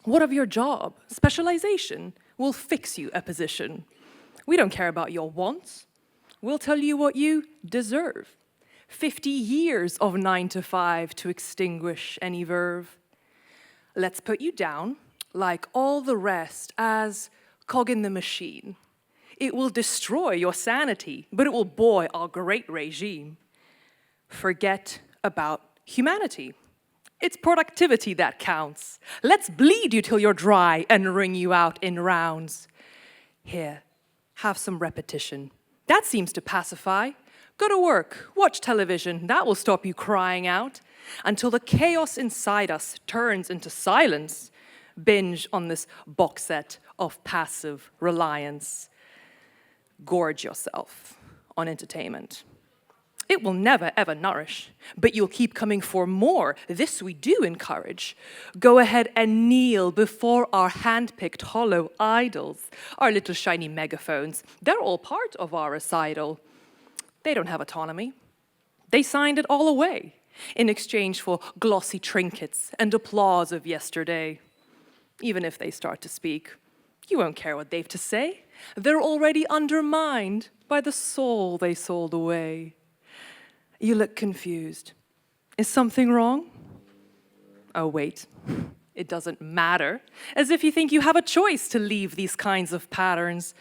What of your job? Specialization will fix you a position. We don't care about your wants. We'll tell you what you deserve. 50 years of 9 to 5 to extinguish any verve. Let's put you down, like all the rest, as cog in the machine. It will destroy your sanity, but it will buoy our great regime. Forget about humanity. It's productivity that counts. Let's bleed you till you're dry and wring you out in rounds. Here, have some repetition. That seems to pacify. Go to work, watch television. That will stop you crying out until the chaos inside us turns into silence. Binge on this box set of passive reliance. Gorge yourself on entertainment. It will never, ever nourish, but you'll keep coming for more. This we do encourage. Go ahead and kneel before our hand-picked hollow idols, our little shiny megaphones. They're all part of our recital. They don't have autonomy. They signed it all away in exchange for glossy trinkets and applause of yesterday. Even if they start to speak, you won't care what they've to say. They're already undermined by the soul they sold away. You look confused. Is something wrong? Oh, wait. It doesn't matter. As if you think you have a choice to leave these kinds of patterns.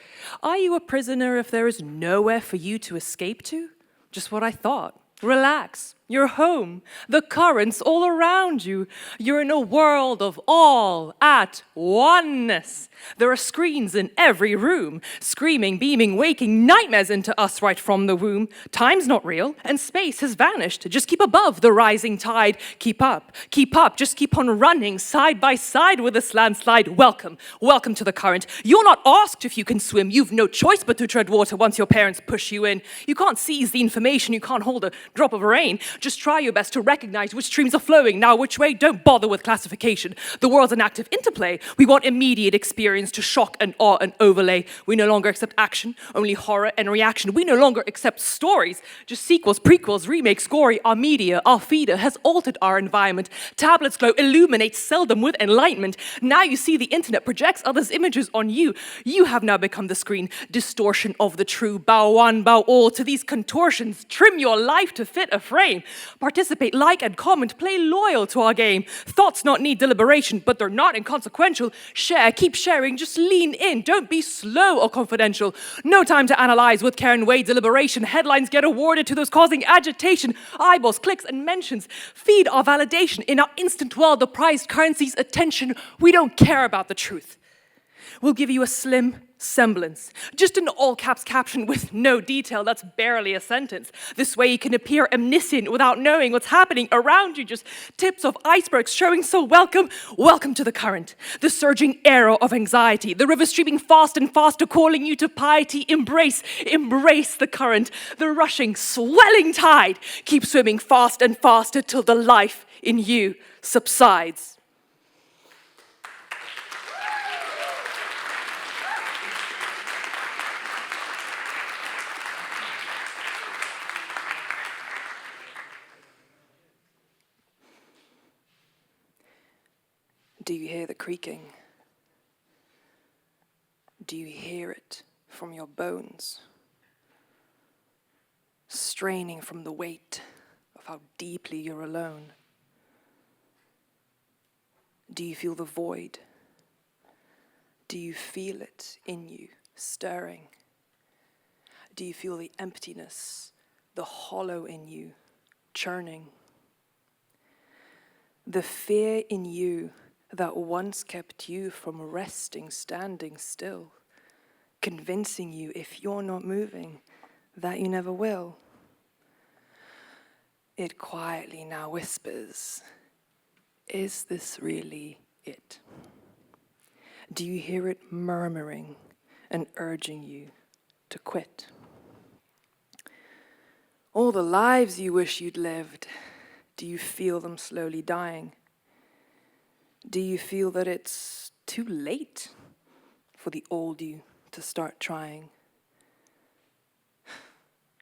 Are you a prisoner if there is nowhere for you to escape to? Just what I thought. Relax. your home, the currents all around you. You're in a world of all at oneness. There are screens in every room, screaming, beaming, waking nightmares into us right from the womb. Time's not real, and space has vanished. Just keep above the rising tide. Keep up, just keep on running, side by side with this landslide. Welcome, welcome to the current. You're not asked if you can swim. You've no choice but to tread water once your parents push you in. You can't seize the information, you can't hold a drop of rain. Just try your best to recognize which streams are flowing now, which way. Don't bother with classification. The world's an active interplay. We want immediate experience to shock and awe and overlay. We no longer accept action, only horror and reaction. We no longer accept stories, just sequels, prequels, remakes, gory. Our media, our feeder has altered our environment. Tablets glow, illuminates, seldom with enlightenment. Now you see the internet projects others' images on you. You have now become the screen. Distortion of the true. Bow one, bow all to these contortions. Trim your life to fit a frame. Participate, like and comment, play loyal to our game. Thoughts not need deliberation, but they're not inconsequential. Share, keep sharing, just lean in. Don't be slow or confidential. No time to analyze with care and weigh deliberation. Headlines get awarded to those causing agitation. Eyeballs, clicks, and mentions feed our validation. In our instant world, the prized currency's attention. We don't care about the truth. We'll give you a slim semblance, just an all-caps caption with no detail that's barely a sentence. This way you can appear omniscient without knowing what's happening around you, just tips of icebergs showing. So welcome to the current, the surging arrow of anxiety, the river streaming fast and faster, calling you to piety. Embrace the current, the rushing, swelling tide. Keep swimming fast and faster till the life in you subsides. Do you hear the creaking? Do you hear it from your bones? Straining from the weight of how deeply you're alone. Do you feel the void? Do you feel it in you, stirring? Do you feel the emptiness, the hollow in you, churning? The fear in you that once kept you from resting, standing still, convincing you if you're not moving, that you never will. It quietly now whispers, is this really it? Do you hear it murmuring and urging you to quit? All the lives you wish you'd lived, do you feel them slowly dying? Do you feel that it's too late for the old you to start trying?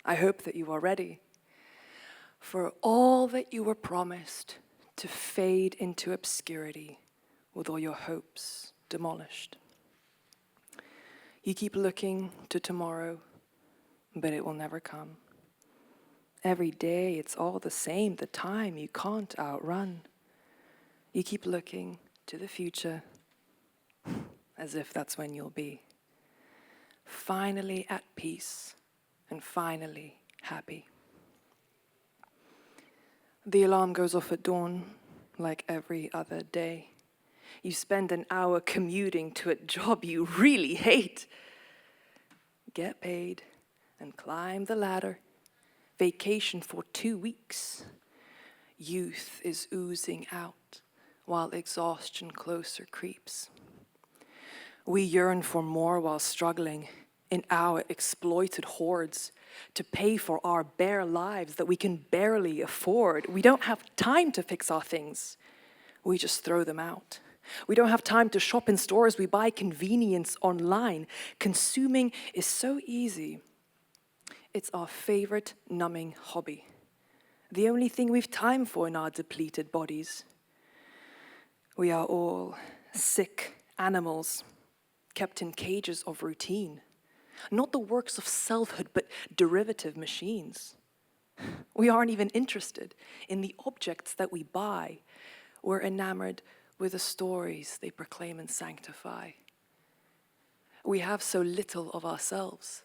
I hope that you are ready for all that you were promised to fade into obscurity with all your hopes demolished. You keep looking to tomorrow, but it will never come. Every day it's all the same, the time you can't outrun. You keep looking to the future as if that's when you'll be. Finally at peace and finally happy. The alarm goes off at dawn like every other day. You spend an hour commuting to a job you really hate. Get paid and climb the ladder. Vacation for 2 weeks. Youth is oozing out while exhaustion closer creeps. We yearn for more while struggling in our exploited hordes to pay for our bare lives that we can barely afford. We don't have time to fix our things. We just throw them out. We don't have time to shop in stores. We buy convenience online. Consuming is so easy. It's our favorite numbing hobby. The only thing we've time for in our depleted bodies. We are all sick animals, kept in cages of routine. Not the works of selfhood, but derivative machines. We aren't even interested in the objects that we buy. We're enamored with the stories they proclaim and sanctify. We have so little of ourselves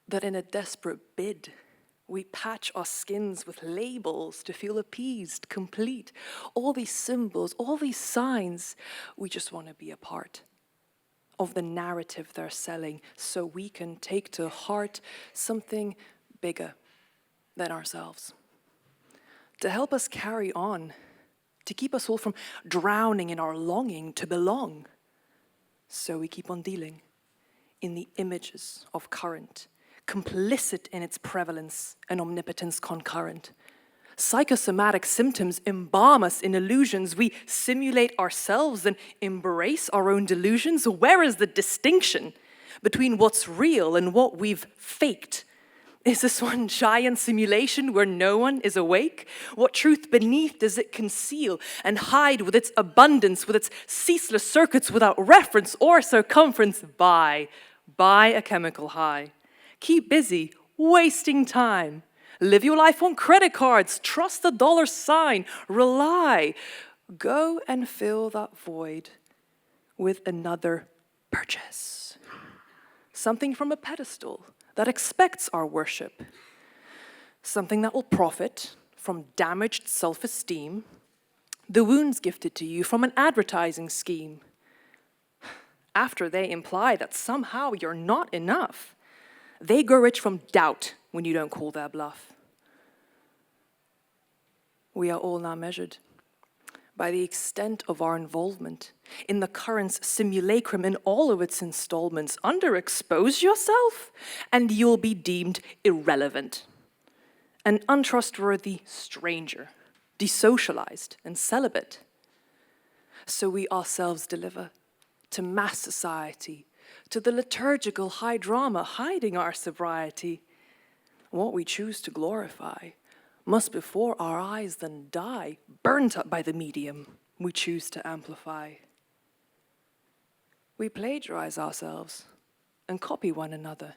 that in a desperate bid, We patch our skins with labels to feel appeased, complete. All these symbols, all these signs, we just want to be a part of the narrative they're selling so we can take to heart something bigger than ourselves. To help us carry on, to keep us all from drowning in our longing to belong. So we keep on dealing in the images of current, complicit in its prevalence and omnipotence concurrent. Psychosomatic symptoms embalm us in illusions. We simulate ourselves and embrace our own delusions. Where is the distinction between what's real and what we've faked? Is this one giant simulation where no one is awake? What truth beneath does it conceal and hide with its abundance, with its ceaseless circuits without reference or circumference? Buy a chemical high. Keep busy, wasting time. Live your life on credit cards. Trust the dollar sign. Rely. Go and fill that void with another purchase. Something from a pedestal that expects our worship. Something that will profit from damaged self-esteem. The wounds gifted to you from an advertising scheme. After they imply that somehow you're not enough, they grow rich from doubt when you don't call their bluff. We are all now measured by the extent of our involvement in the current's simulacrum in all of its installments. Underexpose yourself, and you'll be deemed irrelevant, an untrustworthy stranger, desocialized and celibate. So we ourselves deliver to mass society, to the liturgical high drama hiding our sobriety. What we choose to glorify must before our eyes then die, burnt up by the medium we choose to amplify. We plagiarize ourselves and copy one another,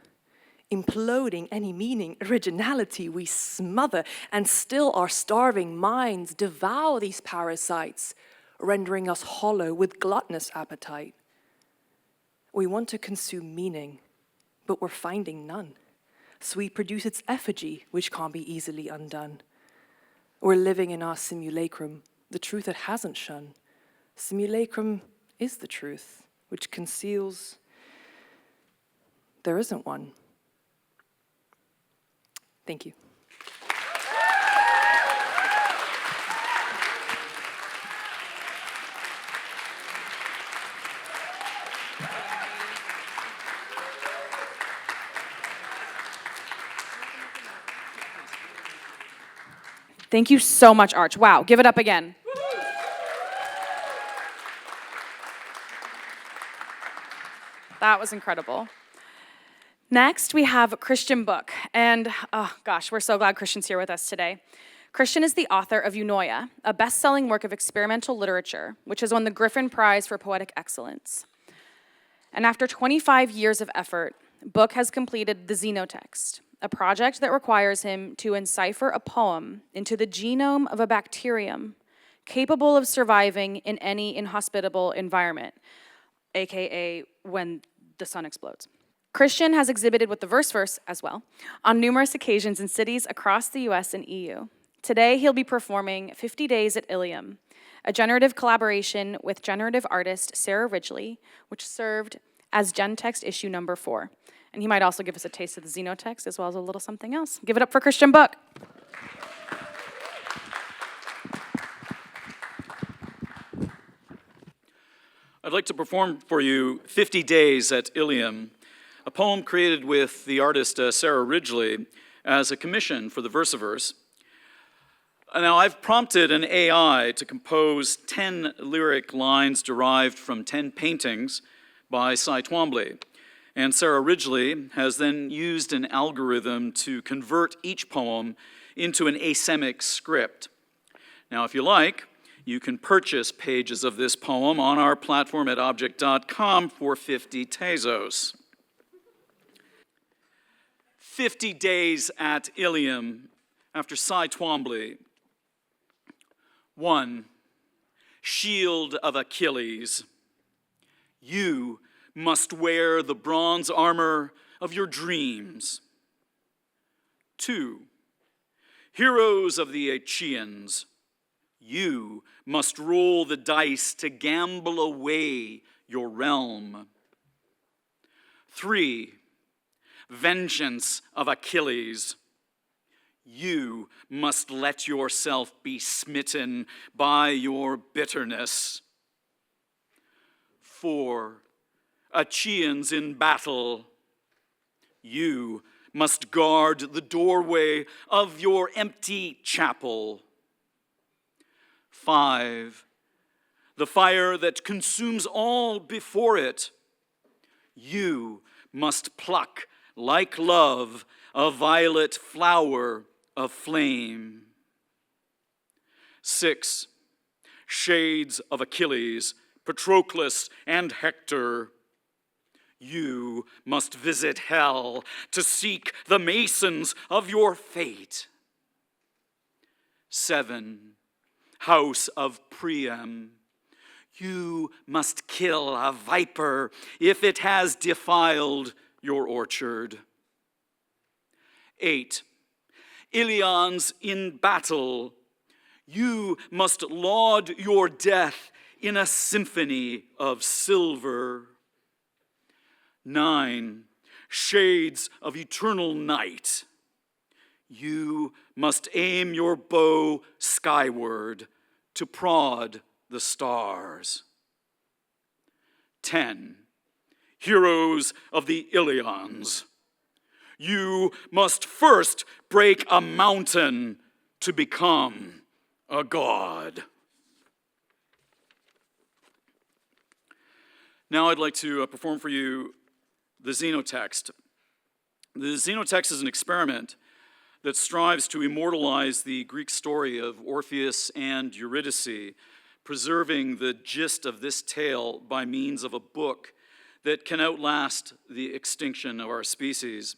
imploding any meaning, originality we smother, and still our starving minds devour these parasites, rendering us hollow with gluttonous appetite. We want to consume meaning, but we're finding none. So we produce its effigy, which can't be easily undone. We're living in our simulacrum, the truth it hasn't shun. Simulacrum is the truth, which conceals there isn't one. Thank you. Thank you so much, Arch. Wow, give it up again. That was incredible. Next, we have Christian Book. And, oh gosh, we're so glad Christian's here with us today. Christian is the author of Eunoia, a best-selling work of experimental literature, which has won the Griffin Prize for Poetic Excellence. And after 25 years of effort, Book has completed the XENOTEXT, a project that requires him to encipher a poem into the genome of a bacterium capable of surviving in any inhospitable environment, aka when the sun explodes. Christian has exhibited with theVERSEverse as well on numerous occasions in cities across the US and EU. Today, he'll be performing 50 Days at ILIAM, a generative collaboration with generative artist Sarah Ridgely, which served as GenText issue number 4. And he might also give us a taste of the XENOTEXT as well as a little something else. Give it up for Christian Book. I'd like to perform for you 50 Days at ILIAM, a poem created with the artist Sarah Ridgely as a commission for theVERSEverse. Now, I've prompted an AI to compose 10 lyric lines derived from 10 paintings by Cy Twombly. And Sarah Ridgely has then used an algorithm to convert each poem into an asemic script. Now, if you like, you can purchase pages of this poem on our platform at object.com for 50 Tezos. 50 Days at ILIAM, after Cy Twombly. 1. Shield of Achilles. You must wear the bronze armor of your dreams. 2. Heroes of the Achaeans, you must roll the dice to gamble away your realm. 3, vengeance of Achilles, you must let yourself be smitten by your bitterness. 4, Achaeans in battle, you must guard the doorway of your empty chapel. 5, the fire that consumes all before it, you must pluck, like love, a violet flower of flame. 6, shades of Achilles, Patroclus and Hector, you must visit hell to seek the masons of your fate. 7, house of Priam, you must kill a viper if it has defiled your orchard. 8, Ilians in battle, you must laud your death in a symphony of silver. 9, shades of eternal night, you must aim your bow skyward to prod the stars. 10, heroes of the Ilians, you must first break a mountain to become a god. Now I'd like to perform for you the XENOTEXT. The XENOTEXT is an experiment that strives to immortalize the Greek story of Orpheus and Eurydice, preserving the gist of this tale by means of a book that can outlast the extinction of our species.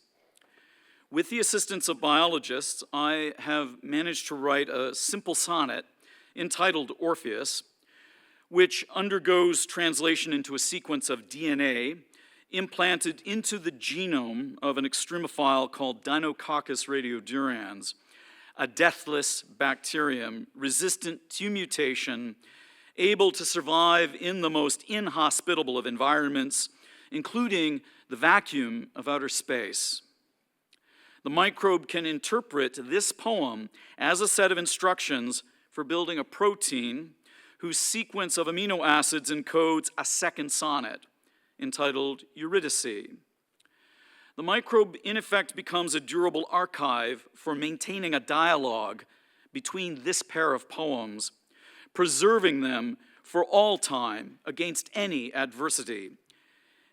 With the assistance of biologists, I have managed to write a simple sonnet entitled Orpheus, which undergoes translation into a sequence of DNA implanted into the genome of an extremophile called Deinococcus radiodurans, a deathless bacterium resistant to mutation, able to survive in the most inhospitable of environments, including the vacuum of outer space. The microbe can interpret this poem as a set of instructions for building a protein whose sequence of amino acids encodes a second sonnet, entitled Eurydice. The microbe, in effect, becomes a durable archive for maintaining a dialogue between this pair of poems, preserving them for all time against any adversity.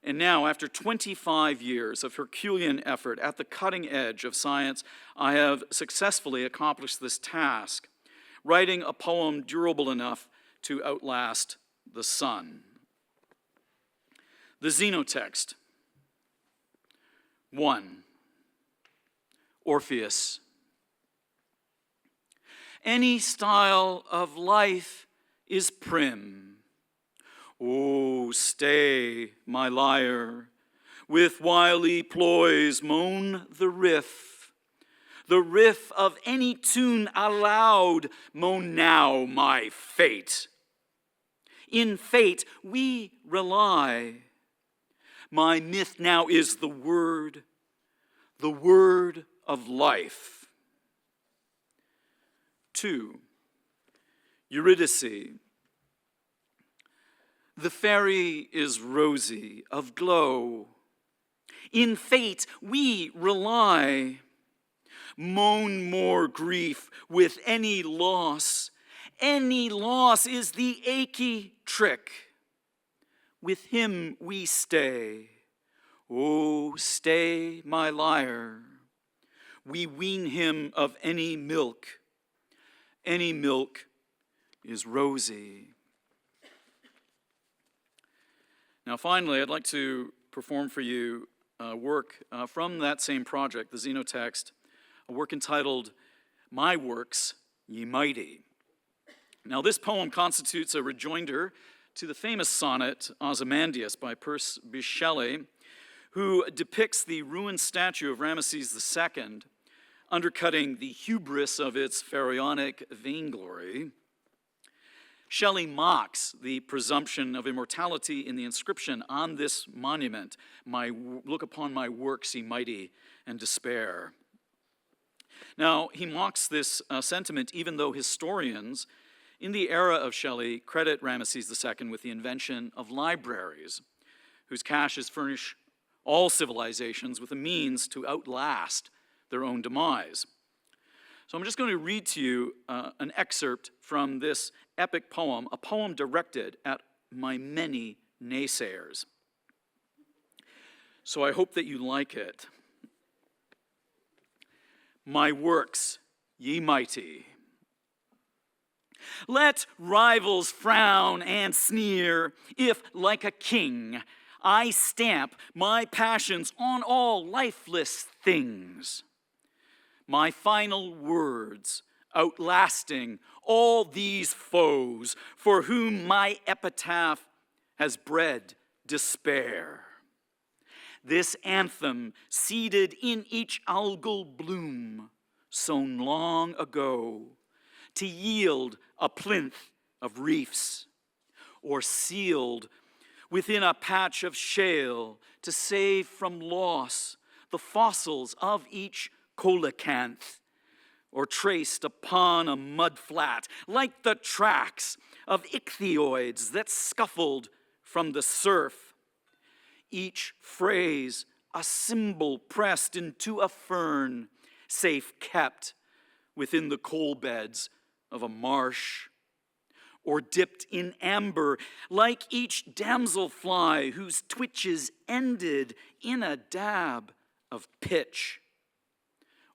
And now, after 25 years of Herculean effort at the cutting edge of science, I have successfully accomplished this task, writing a poem durable enough to outlast the sun. The XENOTEXT. 1, Orpheus. Any style of life is prim. Oh, stay, my lyre, with wily ploys moan the riff of any tune aloud, moan now my fate. In fate we rely. My myth now is the word of life. 2, Eurydice. The fairy is rosy, of glow. In fate we rely. Moan more grief with any loss. Any loss is the achy trick. With him we stay. Oh, stay, my lyre. We wean him of any milk. Any milk is rosy. Now, finally, I'd like to perform for you work from that same project, the XENOTEXT, a work entitled, My Works, Ye Mighty. Now, this poem constitutes a rejoinder to the famous sonnet Ozymandias by Percy Bysshe Shelley, who depicts the ruined statue of Ramesses II undercutting the hubris of its pharaonic vainglory. Shelley mocks the presumption of immortality in the inscription on this monument, "Look upon my works, ye mighty, and despair." Now, he mocks this sentiment even though historians in the era of Shelley credit Ramesses II with the invention of libraries, whose caches furnish all civilizations with a means to outlast their own demise. So I'm just going to read to you an excerpt from this epic poem, a poem directed at my many naysayers. So I hope that you like it. My works, ye mighty. Let rivals frown and sneer if, like a king, I stamp my passions on all lifeless things. My final words outlasting all these foes for whom my epitaph has bred despair. This anthem seeded in each algal bloom sown long ago to yield a plinth of reefs, or sealed within a patch of shale to save from loss the fossils of each coelacanth, or traced upon a mudflat like the tracks of ichthyoids that scuffled from the surf. Each phrase a symbol pressed into a fern, safe kept within the coal beds of a marsh, or dipped in amber like each damselfly whose twitches ended in a dab of pitch,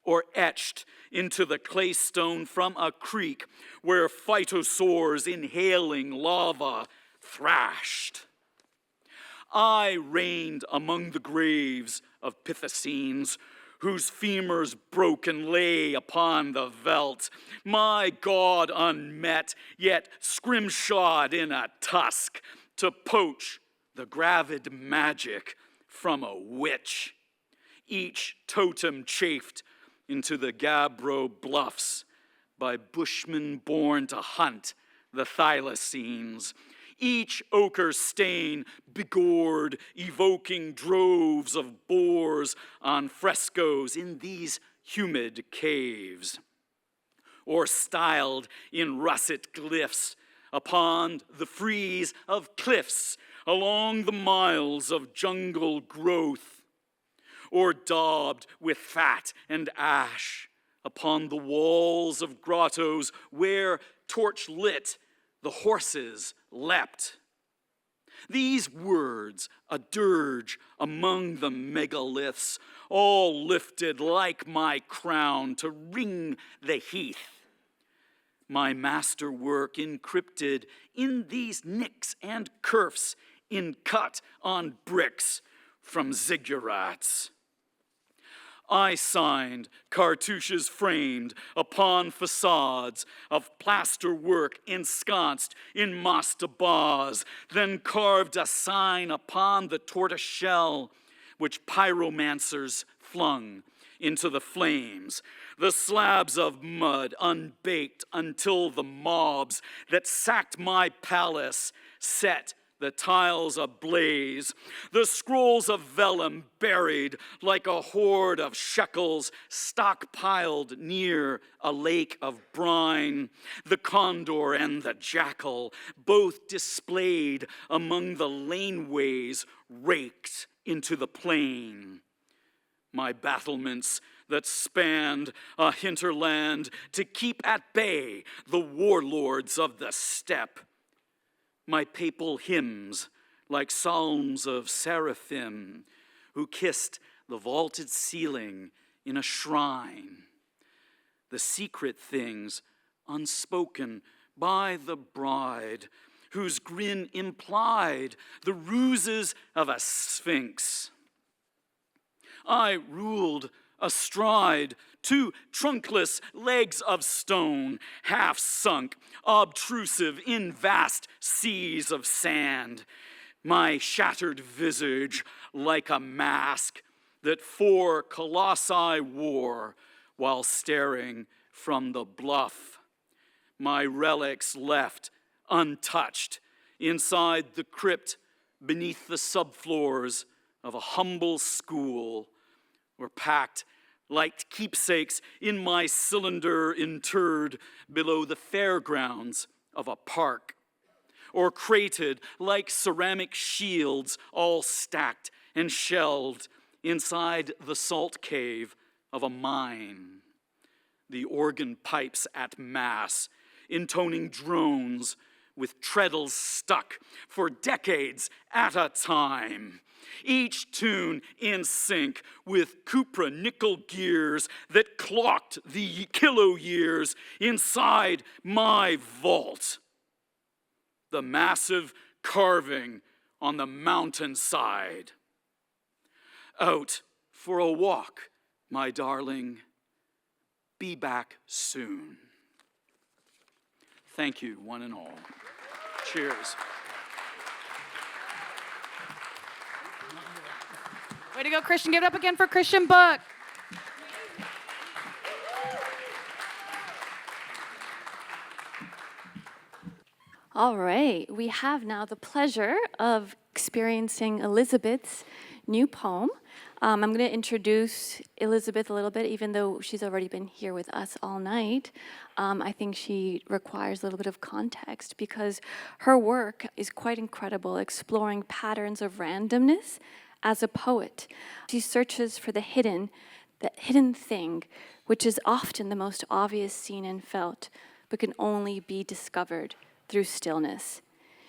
or etched into the claystone from a creek where phytosaurs inhaling lava thrashed. I reigned among the graves of Pithecines, whose femurs broken lay upon the veldt, my God unmet, yet scrimshawed in a tusk, to poach the gravid magic from a witch. Each totem chafed into the Gabbro bluffs by bushmen born to hunt the thylacines. Each ochre stain begored, evoking droves of boars on frescoes in these humid caves, or styled in russet glyphs upon the frieze of cliffs along the miles of jungle growth, or daubed with fat and ash upon the walls of grottos where, torch lit, the horses leapt. These words, a dirge among the megaliths, all lifted like my crown to ring the heath. My masterwork encrypted in these nicks and kerfs, incut on bricks from ziggurats. I signed cartouches framed upon facades of plaster work ensconced in mastabas, then carved a sign upon the tortoise shell, which pyromancers flung into the flames, the slabs of mud unbaked until the mobs that sacked my palace set the tiles ablaze, the scrolls of vellum buried like a hoard of shekels stockpiled near a lake of brine, the condor and the jackal both displayed among the laneways raked into the plain. My battlements that spanned a hinterland to keep at bay the warlords of the steppe. My papal hymns, like psalms of seraphim, who kissed the vaulted ceiling in a shrine. The secret things unspoken by the bride, whose grin implied the ruses of a sphinx. I ruled astride two trunkless legs of stone, half sunk, obtrusive in vast seas of sand, my shattered visage like a mask that 4 colossi wore while staring from the bluff. My relics left untouched inside the crypt beneath the subfloors of a humble school were packed like keepsakes in my cylinder interred below the fairgrounds of a park, or crated like ceramic shields all stacked and shelved inside the salt cave of a mine. The organ pipes at mass, intoning drones with treadles stuck for decades at a time, each tune in sync with cupra nickel gears that clocked the kilo years inside my vault. The massive carving on the mountainside. Out for a walk, my darling. Be back soon. Thank you, one and all. Cheers. Way to go, Christian. Give it up again for Christian Book. All right, we have now the pleasure of experiencing Elisabeth's new poem. I'm going to introduce Elisabeth a little bit, even though she's already been here with us all night. I think she requires a little bit of context because her work is quite incredible, exploring patterns of randomness as a poet. She searches for the hidden thing, which is often the most obvious seen and felt, but can only be discovered through stillness.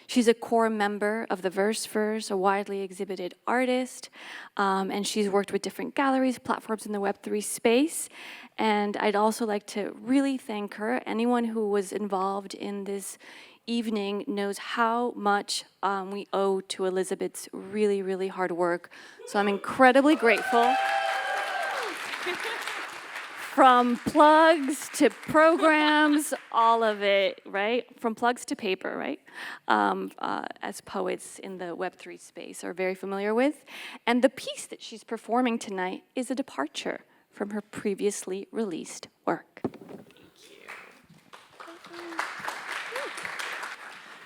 She's a core member of theVERSEverse, a widely exhibited artist, and she's worked with different galleries, platforms in the Web3 space. And I'd also like to really thank her. Anyone who was involved in this evening knows how much we owe to Elisabeth's really, really hard work. So I'm incredibly grateful. From plugs to programs, all of it, right? From plugs to paper, right? As poets in the Web3 space are very familiar with. And the piece that she's performing tonight is a departure from her previously released work.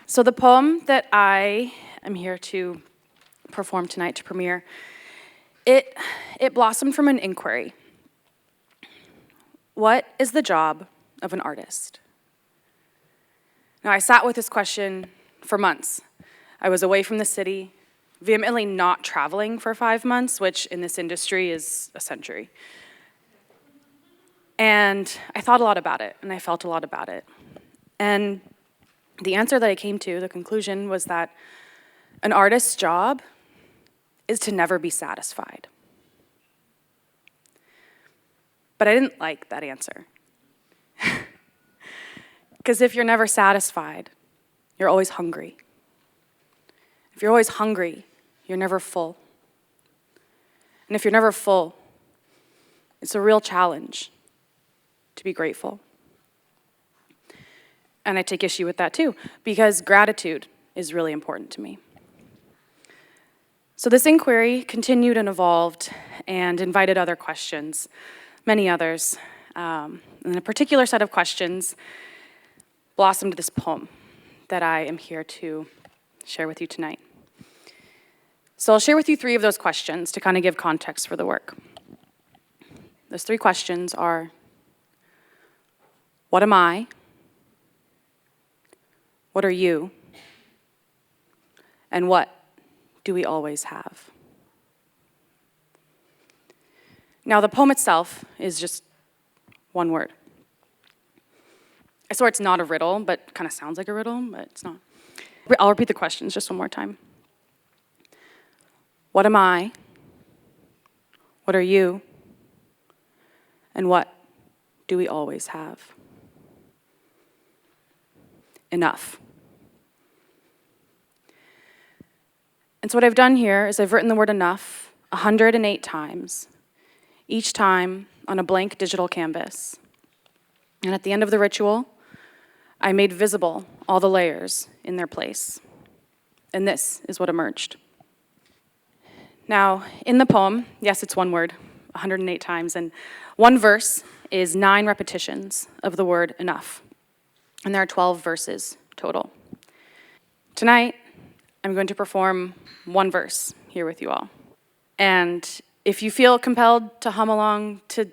So the poem that I am here to perform tonight, to premiere, it blossomed from an inquiry. What is the job of an artist? Now, I sat with this question for months. I was away from the city, vehemently not traveling for 5 months, which in this industry is a century. And I thought a lot about it, and I felt a lot about it. And the answer that I came to, the conclusion, was that an artist's job is to never be satisfied. But I didn't like that answer. Because if you're never satisfied, you're always hungry. If you're always hungry, you're never full. And if you're never full, it's a real challenge to be grateful. And I take issue with that too, because gratitude is really important to me. So this inquiry continued and evolved and invited other questions, many others. And a particular set of questions blossomed this poem that I am here to share with you tonight. So I'll share with you 3 of those questions to kind of give context for the work. Those 3 questions are, what am I? What are you? And what do we always have? Now, the poem itself is just one word. I swear it's not a riddle, but kind of sounds like a riddle, but it's not. I'll repeat the questions just one more time. What am I? What are you? And what do we always have? Enough. And so what I've done here is I've written the word enough 108 times, each time on a blank digital canvas. And at the end of the ritual, I made visible all the layers in their place. And this is what emerged. Now, in the poem, yes, it's one word, 108 times, and one verse is 9 repetitions of the word enough. And there are 12 verses total. Tonight, I'm going to perform one verse here with you all. And if you feel compelled to hum along, to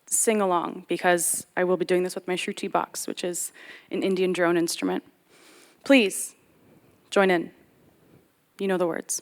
sing along, because I will be doing this with my shruti box, which is an Indian drone instrument, please join in. You know the words.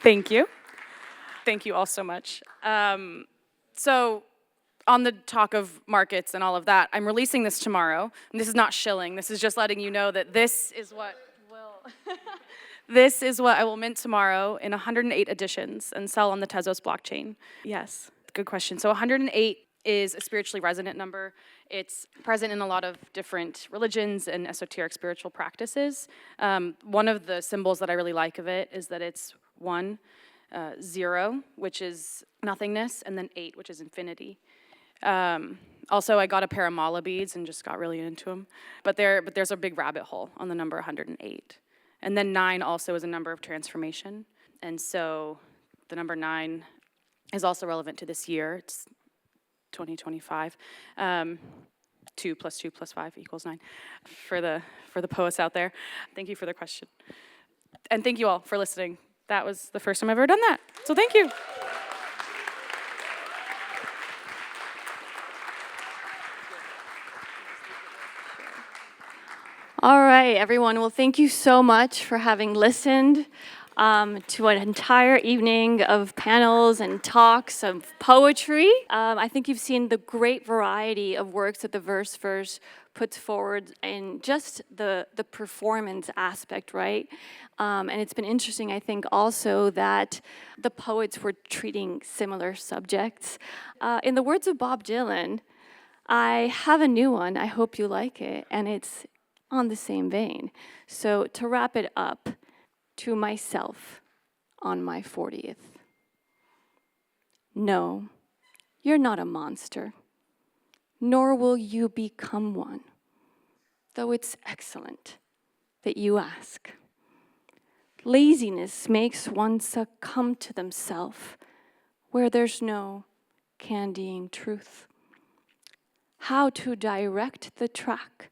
Thank you. Thank you all so much. So on the talk of markets and all of that, I'm releasing this tomorrow. And this is not shilling. This is just letting you know that this is what this is what I will mint tomorrow in 108 editions and sell on the Tezos blockchain. Yes, good question. So 108 is a spiritually resonant number. It's present in a lot of different religions and esoteric spiritual practices. One of the symbols that I really like of it is that it's 1, 0, which is nothingness, and then 8, which is infinity. Also, I got a pair of mala beads and just got really into them. But there's a big rabbit hole on the number 108. And then 9 also is a number of transformation. And so the number 9 is also relevant to this year. It's 2025. 2 plus 2 plus 5 equals 9 for the poets out there. Thank you for the question. And thank you all for listening. That was the first time I've ever done that. So thank you. All right, everyone. Well, thank you so much for having listened. to an entire evening of panels and talks of poetry. I think you've seen the great variety of works that the VERSEverse puts forward in just the performance aspect, right? And it's been interesting, I think, also that the poets were treating similar subjects. In the words of Bob Dylan, I have a new one, I hope you like it, and it's on the same vein. So to wrap it up, to myself on my 40th. No, you're not a monster, nor will you become one, though it's excellent that you ask. Laziness makes one succumb to themselves where there's no candying truth. How to direct the track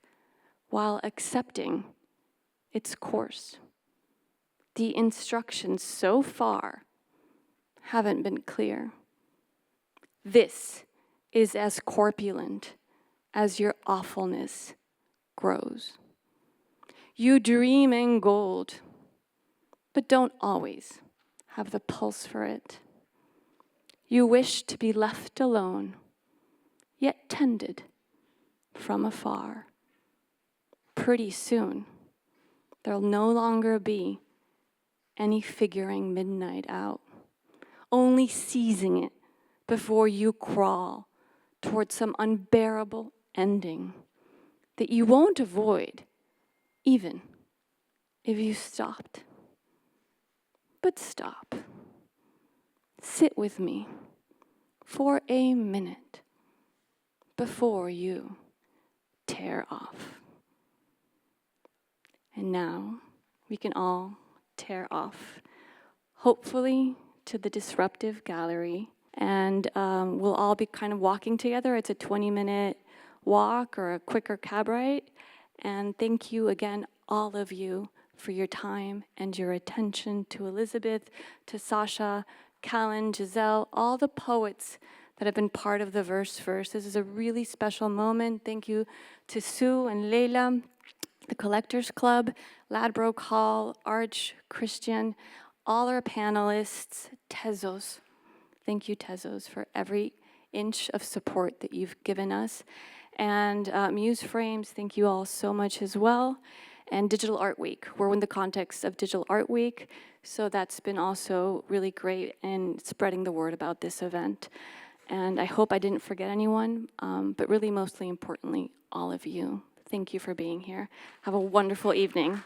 while accepting its course. The instructions so far haven't been clear. This is as corpulent as your awfulness grows. You dream in gold, but don't always have the pulse for it. You wish to be left alone, yet tended from afar. Pretty soon, there'll no longer be any figuring midnight out, only seizing it before you crawl towards some unbearable ending that you won't avoid, even if you stopped. But stop. Sit with me for a minute before you tear off. And now we can all tear off, hopefully to the disruptive gallery, and we'll all be kind of walking together. It's a 20-minute walk or a quicker cab ride. And thank you again, all of you, for your time and your attention, to Elisabeth, to Sasha, Callan, Giselle, all the poets that have been part of the VERSEverse. This is a really special moment. Thank you to Sue and Leila, the Collectors Club, Ladbroke Hall, Arch, Christian, all our panelists, Tezos. Thank you, Tezos, for every inch of support that you've given us. And Muse Frames, thank you all so much as well. And Digital Art Week. We're in the context of Digital Art Week, so that's been also really great in spreading the word about this event. And I hope I didn't forget anyone, but really mostly importantly, all of you. Thank you for being here. Have a wonderful evening.